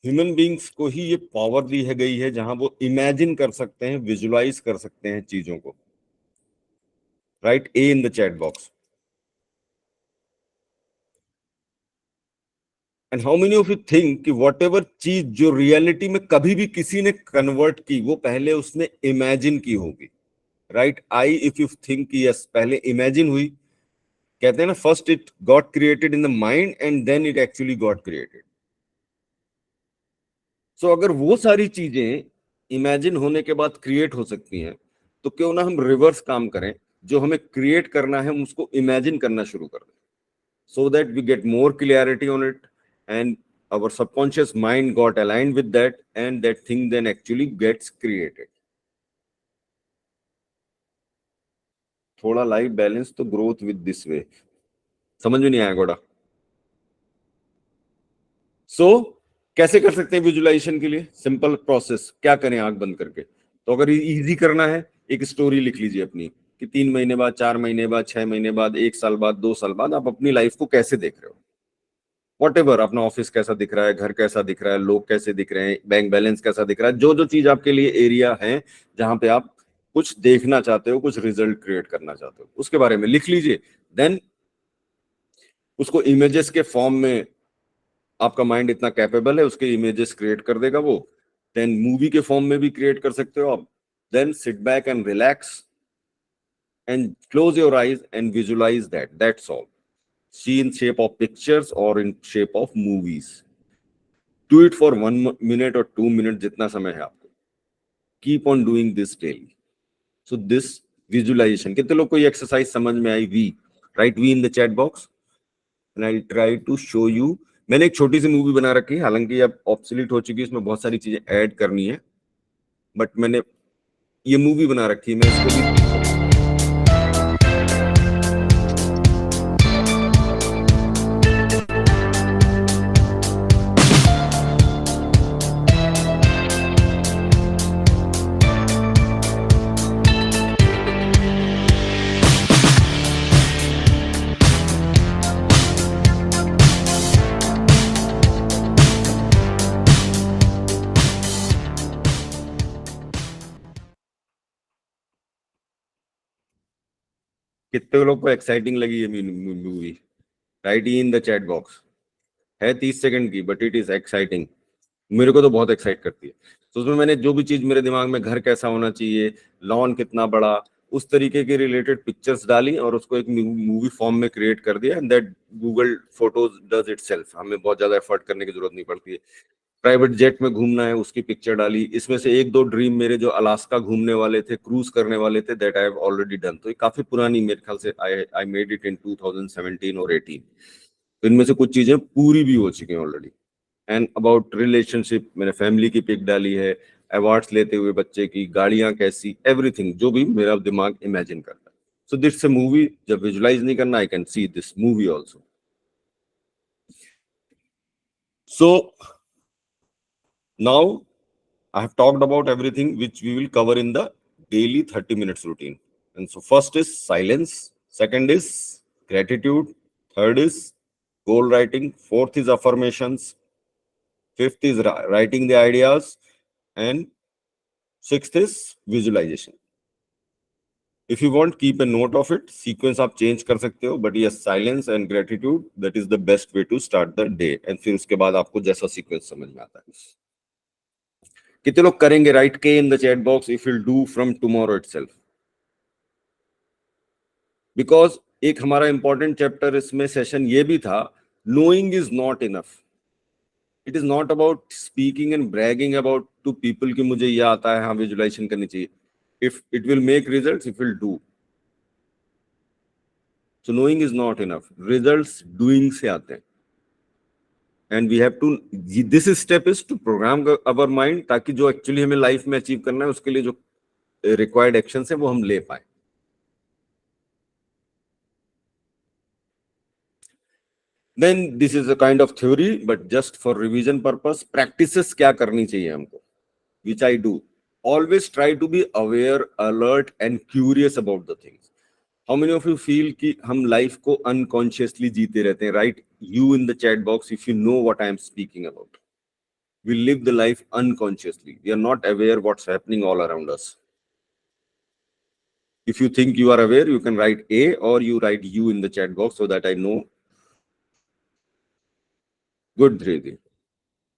ह्यूमन बींग्स को ही ये पावर दी है गई है जहां वो इमेजिन कर सकते हैं, विजुअलाइज कर सकते हैं चीजों को? Right A in the chat box. And how many of you think कि वॉट एवर चीज जो रियलिटी में कभी भी किसी ने कन्वर्ट की, वो पहले उसने इमेजिन की होगी? Right I if you think yes, पहले इमेजिन हुई। कहते हैं ना, first it got created in the mind and then it actually got created. So अगर वो सारी चीजें इमेजिन होने के बाद क्रिएट हो सकती हैं, तो क्यों ना हम रिवर्स काम करें, जो हमें क्रिएट करना है हम उसको इमेजिन करना शुरू कर दें, so that we get more clarity on it and our subconscious mind got aligned with that and that thing then actually gets created। थोड़ा लाइफ बैलेंस तो ग्रोथ विद दिस वे, समझ में नहीं आया गोड़ा? कैसे कर सकते हैं विजुअलाइजेशन के लिए? सिंपल प्रोसेस, क्या करें आंख बंद करके? तो अगर इजी करना है, एक स्टोरी लिख लीजिए अपनी कि 3 महीने बाद, 4 महीने बाद, 6 महीने बाद, 1 साल बाद, 2 साल बाद आप अपनी लाइफ को कैसे देख रहे हो। वॉटेवर, अपना ऑफिस कैसा दिख रहा है, घर कैसा दिख रहा है, लोग कैसे दिख रहे हैं, बैंक बैलेंस कैसा दिख रहा है, जो जो चीज आपके लिए एरिया है जहां पे आप कुछ देखना चाहते हो, कुछ रिजल्ट क्रिएट करना चाहते हो, उसके बारे में लिख लीजिए। देन उसको इमेजेस के फॉर्म में, आपका माइंड इतना कैपेबल है, उसके इमेजेस क्रिएट कर देगा वो। देन मूवी के फॉर्म में भी क्रिएट कर सकते हो आप। Then sit back and relax and close your eyes and visualise that, that's all. See in shape of pictures or in shape of movies. Do it for 1 minute or 2 minutes, जितना समय है आपको। Keep on doing this daily. So this visualization, कितने लोग को ये exercise समझ में आई? We write we in the chat box and I'll try to show you। मैंने एक छोटी सी मूवी बना रखी है, हालांकि अब ऑब्सोलीट हो चुकी है, इसमें बहुत सारी चीजें ऐड करनी है, बट मैंने ये मूवी बना रखी है, मैं इसको भी कितने लोग को एक्साइटिंग लगी ये movie? Right in the chat box. है 30 सेकंड की, बट इट इज एक्साइटिंग। मेरे को तो बहुत एक्साइट करती है। तो उसमें मैंने जो भी चीज मेरे दिमाग में, घर कैसा होना चाहिए, लॉन कितना बड़ा, उस तरीके के रिलेटेड पिक्चर्स डाली और उसको एक मूवी फॉर्म में क्रिएट कर दिया, and that Google photos does itself. हमें बहुत ज्यादा एफर्ट करने की जरूरत नहीं पड़ती है। प्राइवेट जेट में घूमना है, उसकी पिक्चर डाली। इसमें से 1-2 ड्रीम मेरे जो अलास्का घूमने वाले थे, क्रूज करने वाले थे, that I have already done. तो ये काफी पुरानी, मेरे ख्याल से आई मेड इट इन 2017 और 18। तो इनमें से कुछ चीजें पूरी भी हो चुकी हैं ऑलरेडी। एंड अबाउट रिलेशनशिप, मैंने फैमिली की पिक डाली है, अवार्ड्स लेते हुए बच्चे की, गाड़ियां कैसी, एवरीथिंग जो भी मेरा दिमाग इमेजिन करता है। सो दिस ए मूवी, जब विजुलाइज नहीं करना, I can see this movie also. So now I have talked about everything which we will cover in the daily 30 minutes routine. And so first is silence, second is gratitude, third is goal writing, fourth is affirmations, fifth is writing the ideas, and sixth is visualization. If you want, keep a note of it. Sequence आप change कर सकते हो, but yes, silence and gratitude, that is the best way to start the day. And फिर उसके बाद आपको जैसा sequence समझ में आता है. कितने लोग करेंगे? Write K in the chat box if you'll do from tomorrow itself. Because एक हमारा important chapter इसमें session ये भी था, knowing is not enough. It is not about speaking and bragging about to people कि मुझे ये आता है, हाँ visualization करनी चाहिए. If it will make results, it will do. So knowing is not enough. Results doing से आते हैं. And we have to, this step is to program our mind ताकि जो actually हमें life में achieve करना है उसके लिए जो required actions है वो हम ले पाए. Then this is a kind of theory, but just for revision purpose. Practices क्या करनी चाहिए हमको? Which I do. Always try to be aware, alert, and curious about the things. How many of you feel कि हम life को unconsciously जीते रहते हैं? Write you in the chat box if you know what I am speaking about. We live the life unconsciously. We are not aware what's happening all around us. If you think you are aware, you can write A or you write you in the chat box so that I know. Good, Dhridi.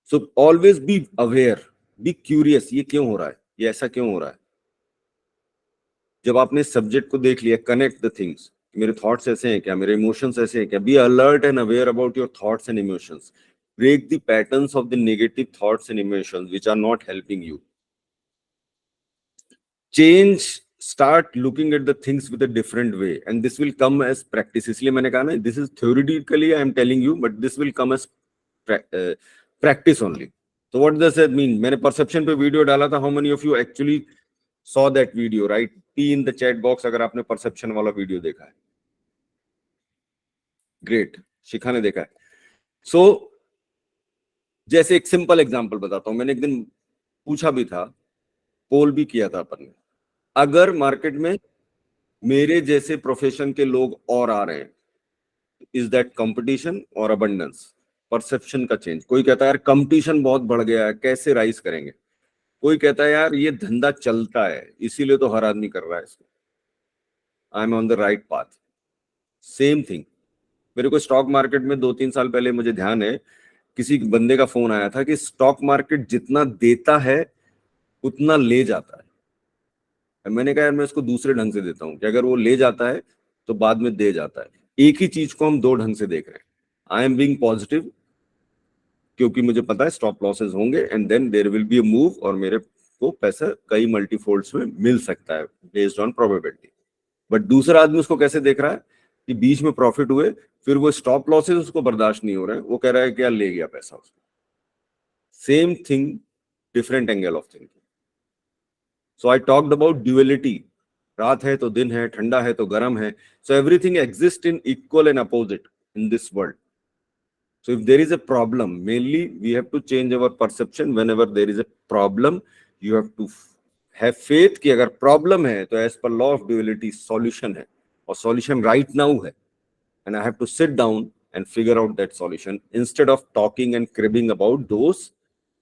So always be aware, be curious. ये क्यों हो रहा है? ये ऐसा क्यों हो रहा है? जब आपने सब्जेक्ट को देख लिया, कनेक्ट द थिंग्स. मेरे थॉट्स ऐसे हैं क्या? मेरे इमोशंस ऐसे हैं क्या? Be alert and aware about your thoughts and emotions. Break the patterns of the negative thoughts and emotions which are not helping you. Change, start looking at the things with a different way, and this will come as practice. इसलिए मैंने कहा ना, this is theoretically I am telling you, but this will come as practice only. So what does that mean? मैंने perception पे video डाला था. How many of you actually saw that video? Right? P in the chat box अगर आपने perception वाला video देखा है. Great. शिखा ने देखा है. So जैसे एक सिंपल एग्जांपल बताता हूं. मैंने एक दिन पूछा भी था, पोल भी किया था अपन ने. अगर मार्केट में मेरे जैसे प्रोफेशन के लोग और आ रहे हैं, इज दैट कंपटीशन और अबंडेंस? परसेप्शन का चेंज. कोई कहता है यार कंपटीशन बहुत बढ़ गया है, कैसे राइज करेंगे? कोई कहता है यार ये धंधा चलता है इसीलिए तो हर आदमी कर रहा है इसको. I am on the right path. Same thing. मेरे को स्टॉक मार्केट में 2-3 साल पहले मुझे ध्यान है, किसी बंदे का फोन आया था कि स्टॉक मार्केट जितना देता है उतना ले जाता है. मैंने कहा यार मैं इसको दूसरे ढंग से देता हूं कि अगर वो ले जाता है तो बाद में दे जाता है. एक ही चीज को हम दो ढंग से देख रहे हैं. आई एम बीइंग पॉजिटिव क्योंकि मुझे पता है स्टॉप लॉसेस होंगे and then there will be a move और मेरे को पैसा कई मल्टीफोल्ड्स में मिल सकता है बेस्ड ऑन प्रोबेबिलिटी. बट दूसरा आदमी उसको कैसे देख रहा है कि बीच में प्रॉफिट हुए, फिर वो स्टॉप लॉसेस उसको बर्दाश्त नहीं हो रहे हैं, वो कह रहा है कि यार ले गया पैसा उसको. Same thing, different angle of thinking. So I talked about duality. रात है तो दिन है, ठंडा है तो गर्म है. So everything exist in equal and opposite in this world. So if there is a problem, mainly we have to change our perception. Whenever there is a problem, you have to have faith कि अगर problem है तो as per law of duality solution है, और solution right now है, and I have to sit down and figure out that solution instead of talking and cribbing about those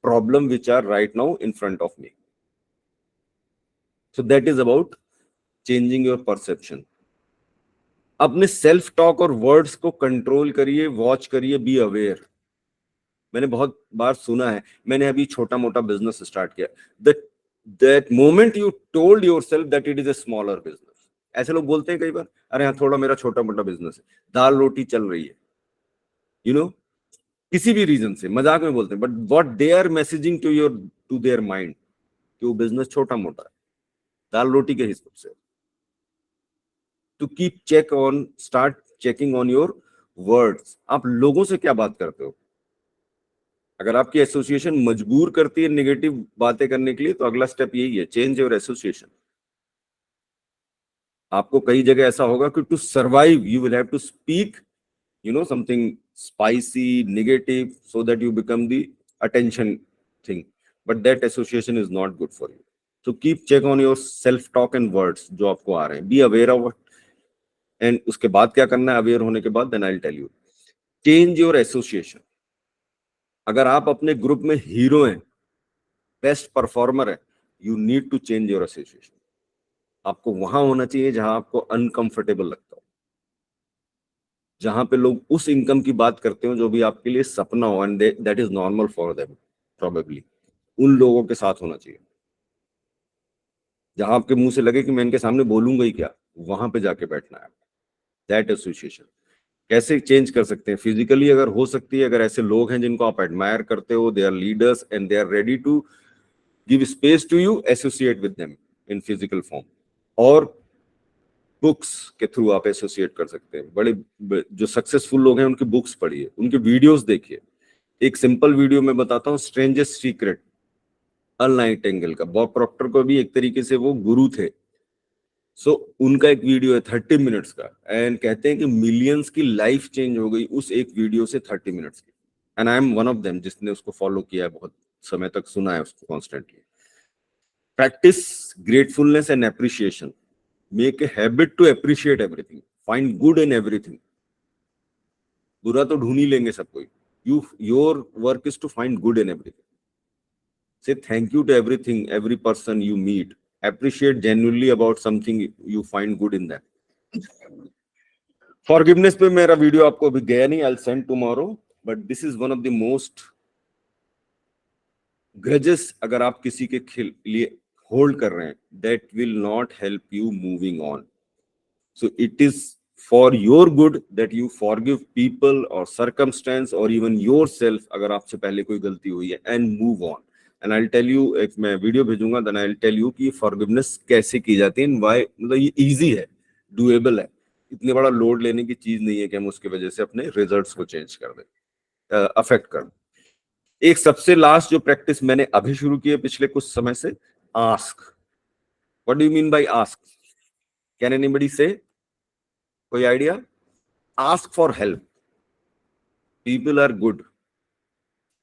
problems which are right now in front of me. So that is about changing your perception. अपने self talk और words को control करिए, watch करिए, be aware. मैंने बहुत बार सुना है, मैंने अभी छोटा मोटा बिजनेस स्टार्ट किया, that moment you told yourself that it is a smaller business. ऐसे लोग बोलते हैं कई बार, अरे हाँ थोड़ा मेरा छोटा मोटा बिजनेस है, दाल रोटी चल रही है, यू नो, किसी भी रीजन से मजाक में बोलते हैं. But what they are messaging to their mind कि वो बिजनेस छोटा मोटा है, दाल रोटी के हिसाब से. To keep check on, start checking on your words. आप लोगों से क्या बात करते हो? अगर आपकी एसोसिएशन मजबूर करती है नेगेटिव बातें करने के लिए तो अगला स्टेप यही है, चेंज योर एसोसिएशन. आपको कई जगह ऐसा होगा कि to survive you will have to speak, you know, something spicy, negative, so that you become the attention thing. But that association is not good for you. So keep check on your self-talk and words जो आपको आ रहे हैं. Be aware of what. And उसके बाद क्या करना है? Aware होने के बाद then I'll tell you. Change your association. अगर आप अपने ग्रुप में हीरो हैं, बेस्ट परफॉर्मर है, you need to change your association. आपको वहां होना चाहिए जहां आपको अनकंफर्टेबल लगता हो, जहां पे लोग उस इनकम की बात करते हो जो भी आपके लिए सपना हो, and that is normal for them probably. उन लोगों के साथ होना चाहिए जहां आपके मुंह से लगे कि मैं इनके सामने बोलूंगा ही क्या, वहां पे जाके बैठना है. दैट एसोसिएशन कैसे चेंज कर सकते हैं? फिजिकली अगर हो सकती है, अगर ऐसे लोग हैं जिनको आप एडमायर करते हो, they are leaders and they are ready to give space to you, associate with them in physical form. और बुक्स के थ्रू आप एसोसिएट कर सकते हैं. बड़े जो सक्सेसफुल लोग हैं उनकी बुक्स पढ़िए, उनके वीडियोस देखिए. एक सिंपल वीडियो मैं बताता हूँ, स्ट्रेंजेस्ट सीक्रेट, अर्ल नाइटिंगेल का. बॉब प्रॉक्टर को भी एक तरीके से वो गुरु थे. सो उनका एक वीडियो है 30 मिनट्स का, एंड कहते हैं कि मिलियंस की लाइफ चेंज हो गई उस एक वीडियो से 30 मिनट्स की. And I am one of them जिसने उसको फॉलो किया है, बहुत समय तक सुना है उसको constantly. Practice gratefulness and appreciation. Make a habit to appreciate everything. Find good in everything. बुरा तो ढूंढ ही लेंगे सब कोई. Your work is to find good in everything. Say thank you to everything, every person you meet. Appreciate genuinely about something you find good in that. Forgiveness पे मेरा video आपको अभी गया नहीं. I'll send tomorrow. But this is one of the most grudges अगर आप किसी के लिए होल्ड कर रहे हैं, that will not help you moving on. So it is for your good that you forgive people or circumstance or even yourself अगर आपसे पहले कोई गलती हुई है, and move on. And I'll tell you, एक मैं वीडियो भेजूंगा, then I'll tell you कि forgiveness कैसे की जाती है, why. मतलब ये easy है, doable है, इतने बड़ा लोड लेने की चीज नहीं है कि हम उसके वजह से अपने रिजल्ट्स को चेंज कर दें, अफेक्ट कर दें. एक सबसे लास्ट जो प्रैक्टिस मैंने अभी शुरू की है पिछले कुछ समय से, ask. What do you mean by ask? Can anybody say? कोई idea? Ask for help. People are good.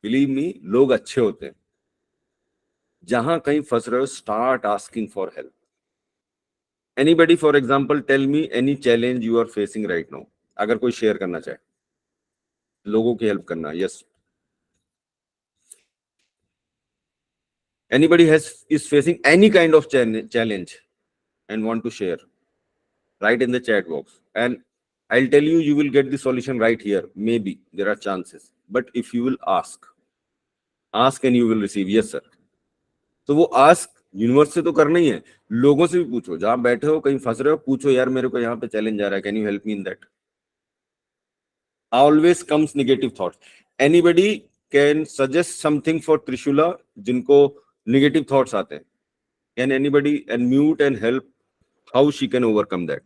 Believe me, लोग अच्छे होते हैं. जहां कहीं फंस रहे हो, start asking for help. Anybody, for example, tell me any challenge you are facing right now. अगर कोई शेयर करना चाहे, लोगों की हेल्प करना. Yes. Anybody is facing any kind of challenge and want to share? Write in the chat box, and I'll tell you, you will get the solution right here. Maybe there are chances, but if you will ask and you will receive. Yes sir. तो वो ask universe से तो करना ही है, लोगों से भी पूछो. जहां बैठे हो, कहीं फंस रहे हो, पूछो, यार मेरे को यहाँ पे चैलेंज आ रहा है, can you help me in that. Always comes negative thoughts. Anybody can suggest something for Trishula जिनको negative thoughts आते हैं. Can anybody unmute and help how she can overcome that?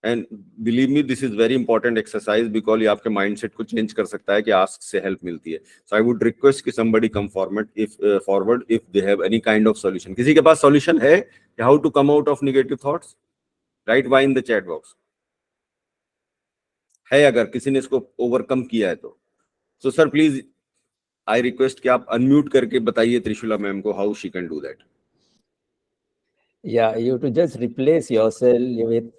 And believe me, this is very important exercise because ये आपके mindset को change कर सकता है कि ask से help मिलती है. So I would request कि somebody come forward if they have any kind of solution. किसी के पास solution है how to come out of negative thoughts? Write Y in the chat box. है अगर किसी ने इसको overcome किया है तो. So sir, please, I request कि आप unmute करके बताइए त्रिशूला मैम को how she can do that. Yeah, you to just replace yourself with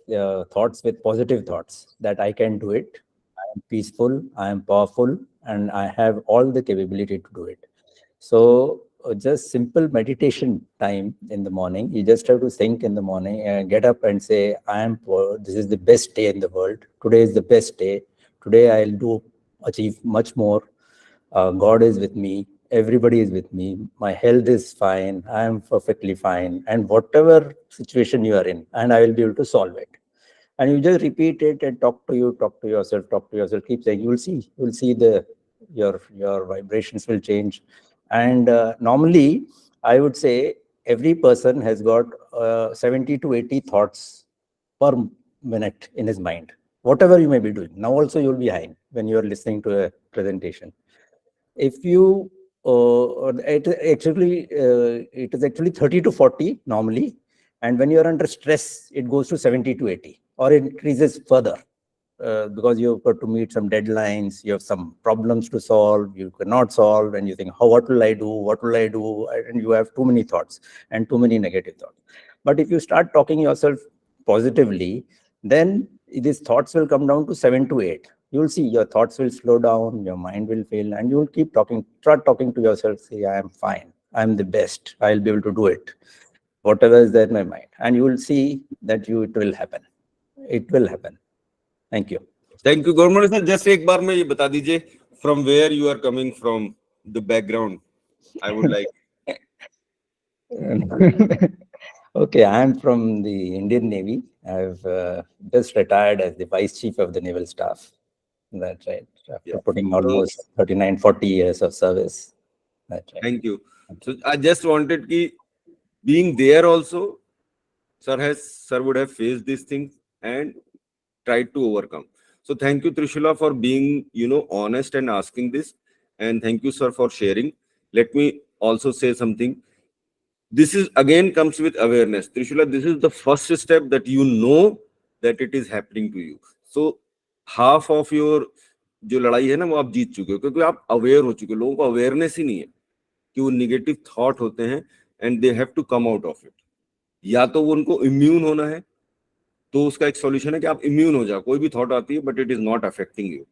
thoughts with positive thoughts that I can do it. I am peaceful, I am powerful, and I have all the capability to do it. So just simple meditation time in the morning. You just have to think in the morning and get up and say, this is the best day in the world. Today is the best day. Today I'll achieve much more. God is with me. Everybody is with me. My health is fine. I am perfectly fine. And whatever situation you are in, and I will be able to solve it. And you just repeat it and talk to yourself. Keep saying, you will see your vibrations will change. And normally, I would say every person has got 70 to 80 thoughts per minute in his mind. Whatever you may be doing. Now also you'll be high when you are listening to a presentation. If you it is actually 30 to 40 normally, and when you are under stress, it goes to 70 to 80, or it increases further. because you've got to meet some deadlines, you have some problems to solve, you cannot solve, and you think, what will I do? What will I do? And you have too many thoughts and too many negative thoughts. But if you start talking yourself positively, then these thoughts will come down to 7 to 8. You will see your thoughts will slow down, your mind will fail, and you will keep talking, start talking to yourself, say, I am fine, I'm the best, I'll be able to do it, whatever is there in my mind. And you will see that it will happen. It will happen. Thank you. Thank you, Gaurav sir. Just एक बार में ये बता दीजिए, from where you are coming from, the background. I would like. Okay, I am from the Indian Navy. I've just retired as the Vice Chief of the Naval Staff. That's right. After putting almost 39, 40 years of service. That's right. Thank you. So I just wanted ki being there also, sir would have faced these things and tried to overcome. So thank you, Trishula, for being, honest and asking this. And thank you, sir, for sharing. Let me also say something. This is again comes with awareness. Trishula, this is the first step that you know that it is happening to you. So half of your जो लड़ाई है ना वो आप जीत चुके हो, क्योंकि आप अवेयर हो चुके हो. लोगों को अवेयरनेस ही नहीं है कि वो निगेटिव थॉट होते हैं and they have to come out of it. या तो वो उनको इम्यून होना है, तो उसका एक सॉल्यूशन है कि आप इम्यून हो जाओ. कोई भी थॉट आती है but it is not affecting you.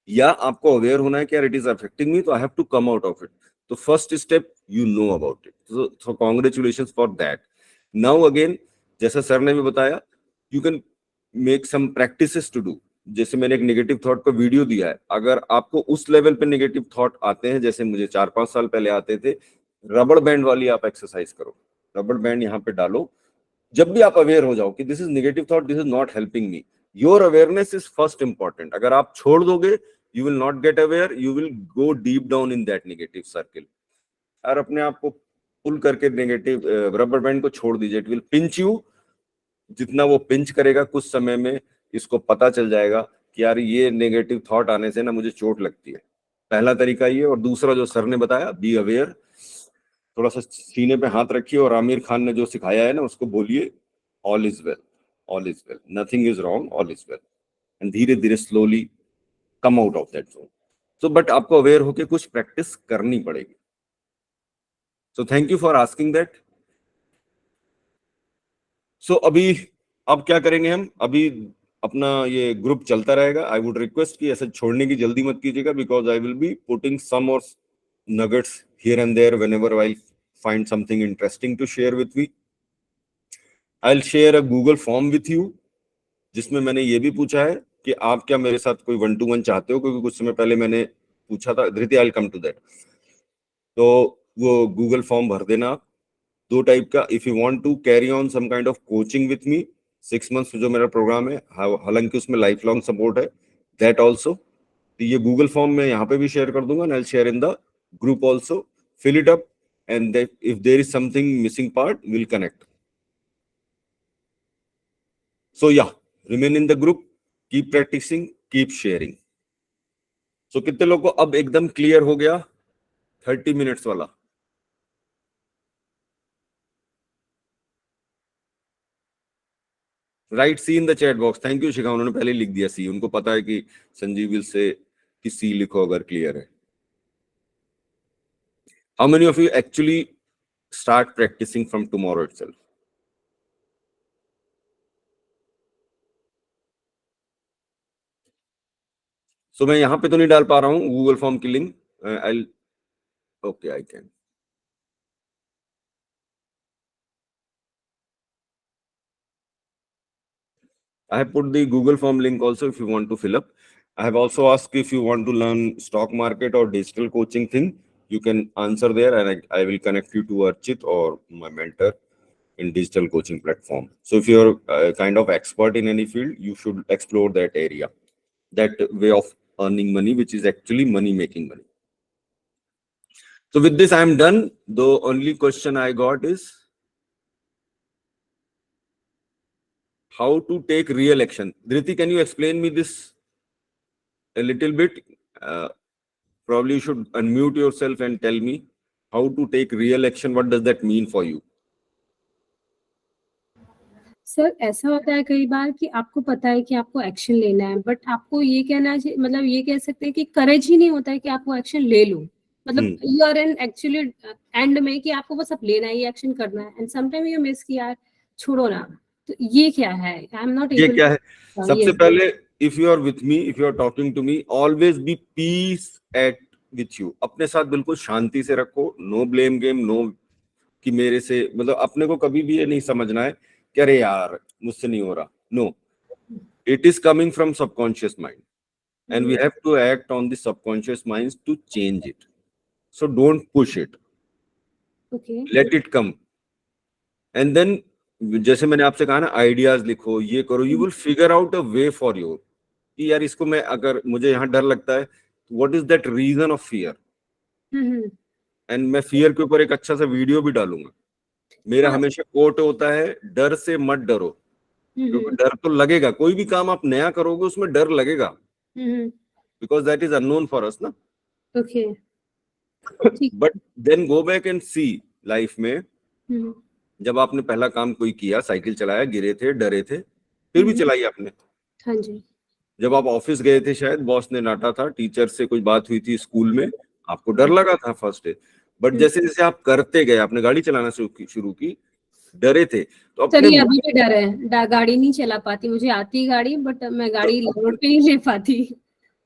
या आपको अवेयर होना है कि यार इट इज अफेक्टिंग मी, तो I have to come out of it. तो first step you know about it. So congratulations for that. Now again, जैसा सर ने भी बताया, you can make some practices to do. जैसे मैंने एक negative thought का वीडियो दिया है, अगर आपको उस लेवल पे नेगेटिव थॉट आते हैं जैसे मुझे 4-5 साल पहले आते थे, रबड़ बैंड वाली आप एक्सरसाइज करो. रबड़ बैंड यहाँ पे डालो. जब भी आप अवेयर हो जाओ कि this is negative thought, this is not helping me, your awareness is first important. अगर आप छोड़ दोगे, you will not gate aware, you will go deep down in that negative circle. और अपने आप को पुल करके नेगेटिव रबर बैंड को छोड़ दीजिए. It will pinch you. जितना वो पिंच करेगा, कुछ समय में इसको पता चल जाएगा कि यार ये नेगेटिव थॉट आने से ना मुझे चोट लगती है. पहला तरीका ये. और दूसरा जो सर ने बताया, बी अवेयर. थोड़ा सा सीने पे हाथ रखिए और आमिर खान ने जो सिखाया है ना उसको बोलिए, all is well, all is well, nothing is wrong, all is well. And धीरे धीरे slowly come out of that zone. So but आपको अवेयर होके कुछ प्रैक्टिस करनी पड़ेगी. So thank you for asking that. So अब क्या करेंगे हम? अभी अपना ये ग्रुप चलता रहेगा. आई वुड रिक्वेस्ट कि ऐसे छोड़ने की जल्दी मत कीजिएगा, because I will be putting some और nuggets here and there whenever I find something interesting to share with me. I'll share a Google form with you, जिसमें मैंने ये भी पूछा है कि आप क्या मेरे साथ कोई 1-to-1 चाहते हो, क्योंकि कुछ समय पहले मैंने पूछा था. धृति, I'll come to that. तो वो Google फॉर्म भर देना आप. 2 टाइप का. If you want to carry on some kind of coaching with me, 6 months जो मेरा प्रोग्राम है, हालांकि उसमें लाइफ लॉन्ग सपोर्ट है, दैट ऑल्सो. ये गूगल फॉर्म मैं यहाँ पे भी शेयर कर दूंगा. I'll share in the group also. Fill it up, and if there is something missing part, we'll connect. So yeah, remain in the group, keep practicing, keep sharing. So कितने लोगों को अब एकदम क्लियर हो गया 30 minutes वाला? Right, see in the chat box. Thank you Shikha, उन्होंने पहले लिख दिया सी. उनको पता है कि संजीव विल से कि सी लिखो अगर क्लियर है. How many of you actually start practicing from tomorrow itself? So मैं यहाँ पे तो नहीं डाल पा रहा हूँ गूगल फॉर्म की link. Okay, I can. I have put the Google form link also if you want to fill up. I have also asked if you want to learn stock market or digital coaching thing. You can answer there, and I will connect you to Archit or my mentor in digital coaching platform. So if you're kind of expert in any field, you should explore that area, that way of earning money, which is actually money making money. So with this, I am done. The only question I got is how to take real action. Dhriti, can you explain me this a little bit? Probably you should unmute yourself and tell me how to take real action. What does that mean for you? Sir ऐसा होता है कई बार कि आपको पता है कि आपको एक्शन लेना है, बट आपको ये कहना चाहिए, मतलब ये कह सकते हैं कि करेज ही नहीं होता है कि आप वो एक्शन ले लो। मतलब you are in actually end में कि आपको बस अब लेना है, ये एक्शन करना है, एंड समटाइम यू मिस कि यार छोड़ो ना। तो ये क्या है? आई एम नॉट ये एबल। क्या है? सबसे पहले, if you are with me, if you are talking to me, always be peace at with you. अपने साथ बिल्कुल शांति से रखो, नो ब्लेम गेम, नो कि मेरे से, मतलब अपने को कभी भी ये नहीं समझना है कि अरे यार मुझसे नहीं हो रहा। No, it is coming from subconscious mind and we have to act on the subconscious minds to change it. So don't push it. Okay. Let it come. And then जैसे मैंने आपसे कहा ना, आइडियाज लिखो, ये करो, you will figure out a way for you कि यार इसको मैं, अगर मुझे यहाँ डर लगता है, what is that reason of fear, and मैं फियर के ऊपर एक अच्छा सा वीडियो भी डालूंगा। मेरा हमेशा कोट होता है, डर से मत डरो, क्योंकि डर तो लगेगा, कोई भी काम आप नया करोगे उसमें डर लगेगा, because that is unknown for us ना। Okay. But then go back and see life में, जब आपने पहला काम कोई किया, साइकिल चलाया, गिरे थे, डरे थे, फिर भी चलाई आपने। हाँ जी। जब आप ऑफिस गए थे, शायद बॉस ने डांटा था, टीचर से कुछ बात हुई थी स्कूल में, आपको डर लगा था फर्स्ट डे, बट जैसे जैसे आप करते गए, आपने गाड़ी चलाना शुरू की, डरे थे, तो अपने चलिए अभी भी डर है, गाड़ी नहीं चला पाती, मुझे आती है गाड़ी, बट मैं गाड़ी रोड पे नहीं ले पाती।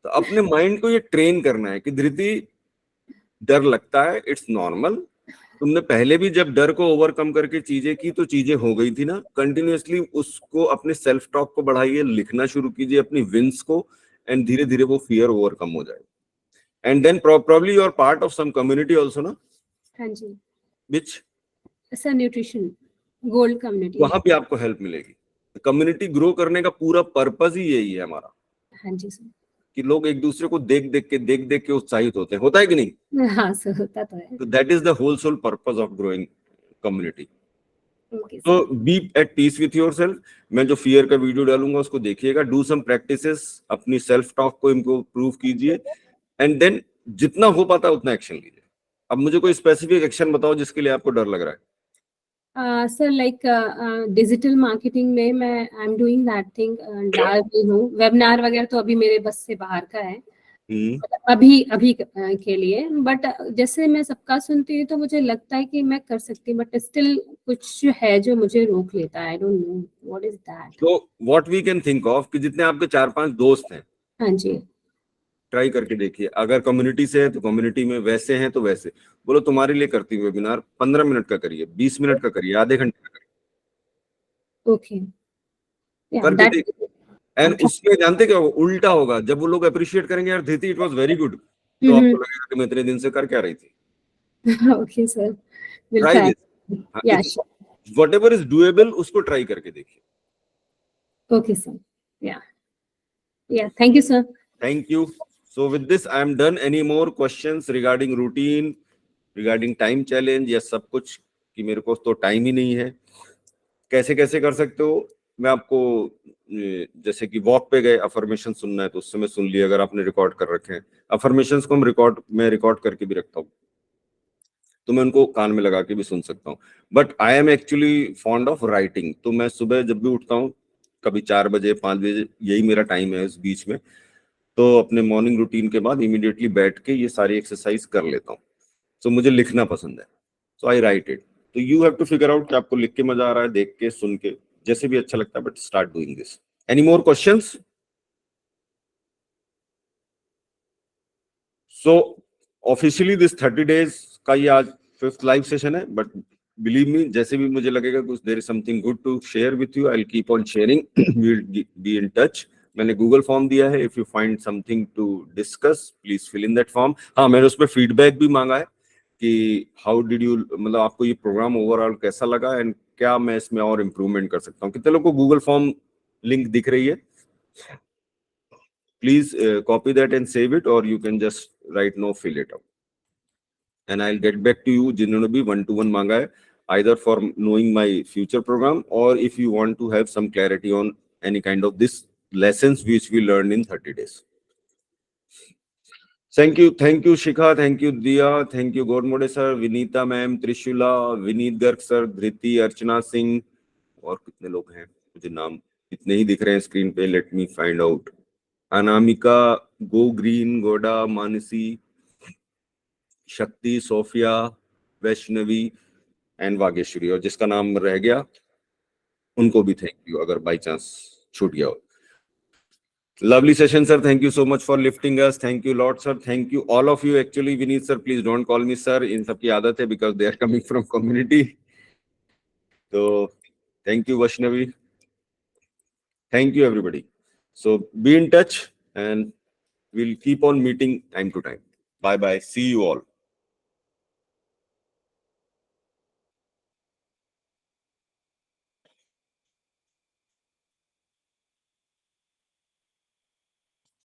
तो अपने माइंड को ये ट्रेन करना है कि धृति, डर लगता है, इट्स नॉर्मल। तुमने पहले भी जब डर को ओवरकम करके चीजें की तो चीजें हो गई थी ना। कंटिन्यूअसली उसको, अपने सेल्फ टॉक को बढ़ाइए, लिखना शुरू कीजिए अपनी विंस को, एंड धीरे धीरे वो फियर ओवरकम हो जाए। And then probably you are part of some community also ना। हाँ जी। Which? Sir nutrition gold community. वहां पे आपको हेल्प मिलेगी। कम्युनिटी ग्रो करने का पूरा पर्पस ही यही है हमारा। हाँ जी सर। कि लोग एक दूसरे को देख देख के उत्साहित होते हैं, होता है कि नहीं? हाँ सर, होता तो है। तो that is the whole sole purpose of growing community. Okay, तो be at peace with yourself. मैं जो फियर का वीडियो डालूंगा उसको देखिएगा, डू सम प्रैक्टिसेस, अपनी सेल्फ टॉक को इम्प्रूव कीजिए, एंड देन जितना हो पाता है उतना एक्शन लीजिए। अब मुझे कोई स्पेसिफिक एक्शन बताओ जिसके लिए आपको डर लग रहा है। सर लाइक डिजिटल मार्केटिंग में मैं I am doing that thing, डाल रही हूँ वेबिनार वगैरह, तो अभी मेरे बस से बाहर का है अभी के लिए, बट जैसे मैं सबका सुनती हूँ तो मुझे लगता है कि मैं कर सकती हूँ, बट स्टिल कुछ है जो मुझे रोक लेता है। I don't know what is that. तो what we can think of कि जितने आपके 4-5 दोस्त हैं, हाँ जी। ट्राई करके देखिए। अगर कम्युनिटी से है तो कम्युनिटी में, वैसे हैं तो वैसे। बोलो तुम्हारे लिए करती हूँ वेबिनार, 15 मिनट का करिए, 20 मिनट का करिए, आधे घंटे का करिए, ओके। करके देखिए। एंड उसमें जानते क्या होगा? उल्टा होगा। जब वो लोग अप्रिशिएट करेंगे, यार धीति इट वाज वेरी गुड, तो आपको लगेगा कि मैं इतने दिन से कर क्या रही थी। Okay sir, will try try. Yeah this, whatever is doable उसको ट्राई करके देखिए। Okay sir. Yeah thank you sir. Thank you. So with this, I am done. Any more questions regarding routine, regarding time challenge या सब कुछ? कि मेरे को तो टाइम ही नहीं है। कैसे कैसे कर सकते हो? मैं आपको, जैसे कि वॉक पे गए, अफर्मेशन सुनना है तो उस समय सुन लिया, अगर आपने रिकॉर्ड कर रखे हैं। अफर्मेशंस को मैं रिकॉर्ड करके भी रखता हूँ, तो मैं उनको कान में लगा के भी सुन सकता हूँ। But I am actually fond of writing. तो मैं सुबह जब भी उठता हूँ, कभी 4 बजे 5 बजे, यही मेरा टाइम है इस बीच में, तो अपने मॉर्निंग रूटीन के बाद इमीडिएटली बैठ के ये सारी एक्सरसाइज कर लेता हूँ। सो मुझे लिखना पसंद है, सो आई राइट इट। तो you have to figure out कि आपको लिख के मजा आ रहा है, देख के, सुन के, जैसे भी अच्छा लगता है, but start doing this. Any more questions? So officially this 30 days का ये आज 5th लाइव सेशन है, बट बिलीव मी, जैसे भी मुझे लगेगा कुछ there is something good to share with you, I will keep on sharing, we will be in touch. मैंने गूगल फॉर्म दिया है, if you find something to discuss please fill in that form. हाँ, मैंने उसमें feedback भी मांगा है कि हाउ डिड यू, मतलब आपको ये प्रोग्राम ओवरऑल कैसा लगा, एंड क्या मैं इसमें और इम्प्रूवमेंट कर सकता हूँ। कितने लोग को गूगल फॉर्म लिंक दिख रही है? Please copy that and save it, or you can just write no, fill it out, and I'll get back to you जिन्होंने भी 1-to-1 मांगा है, either for knowing my future program, or if you want to have some clarity on any kind of this lessons which we learned in 30 days. Thank you Shikha, thank you Diya, thank you Godmode sir, Vinita ma'am, Trishula, Vineet Garg sir, Dhriti, Archana Singh, और कितने लोग हैं, मुझे नाम इतने ही दिख रहे हैं स्क्रीन पे, let me find out. Anamika, go green, गोडा, मानसी, शक्ति, सोफिया, वैष्णवी एंड वागेश्वरी, और जिसका नाम रह गया उनको भी थैंक यू अगर बाई चांस छूट गया हो। Lovely session, sir. Thank you so much for lifting us. Thank you lot, sir. Thank you all of you. Actually, Vineet sir, please don't call me sir. In सबकी आदत है because they are coming from community. So thank you Vaishnavi. Thank you everybody. So be in touch and we'll keep on meeting time to time. Bye bye. See you all.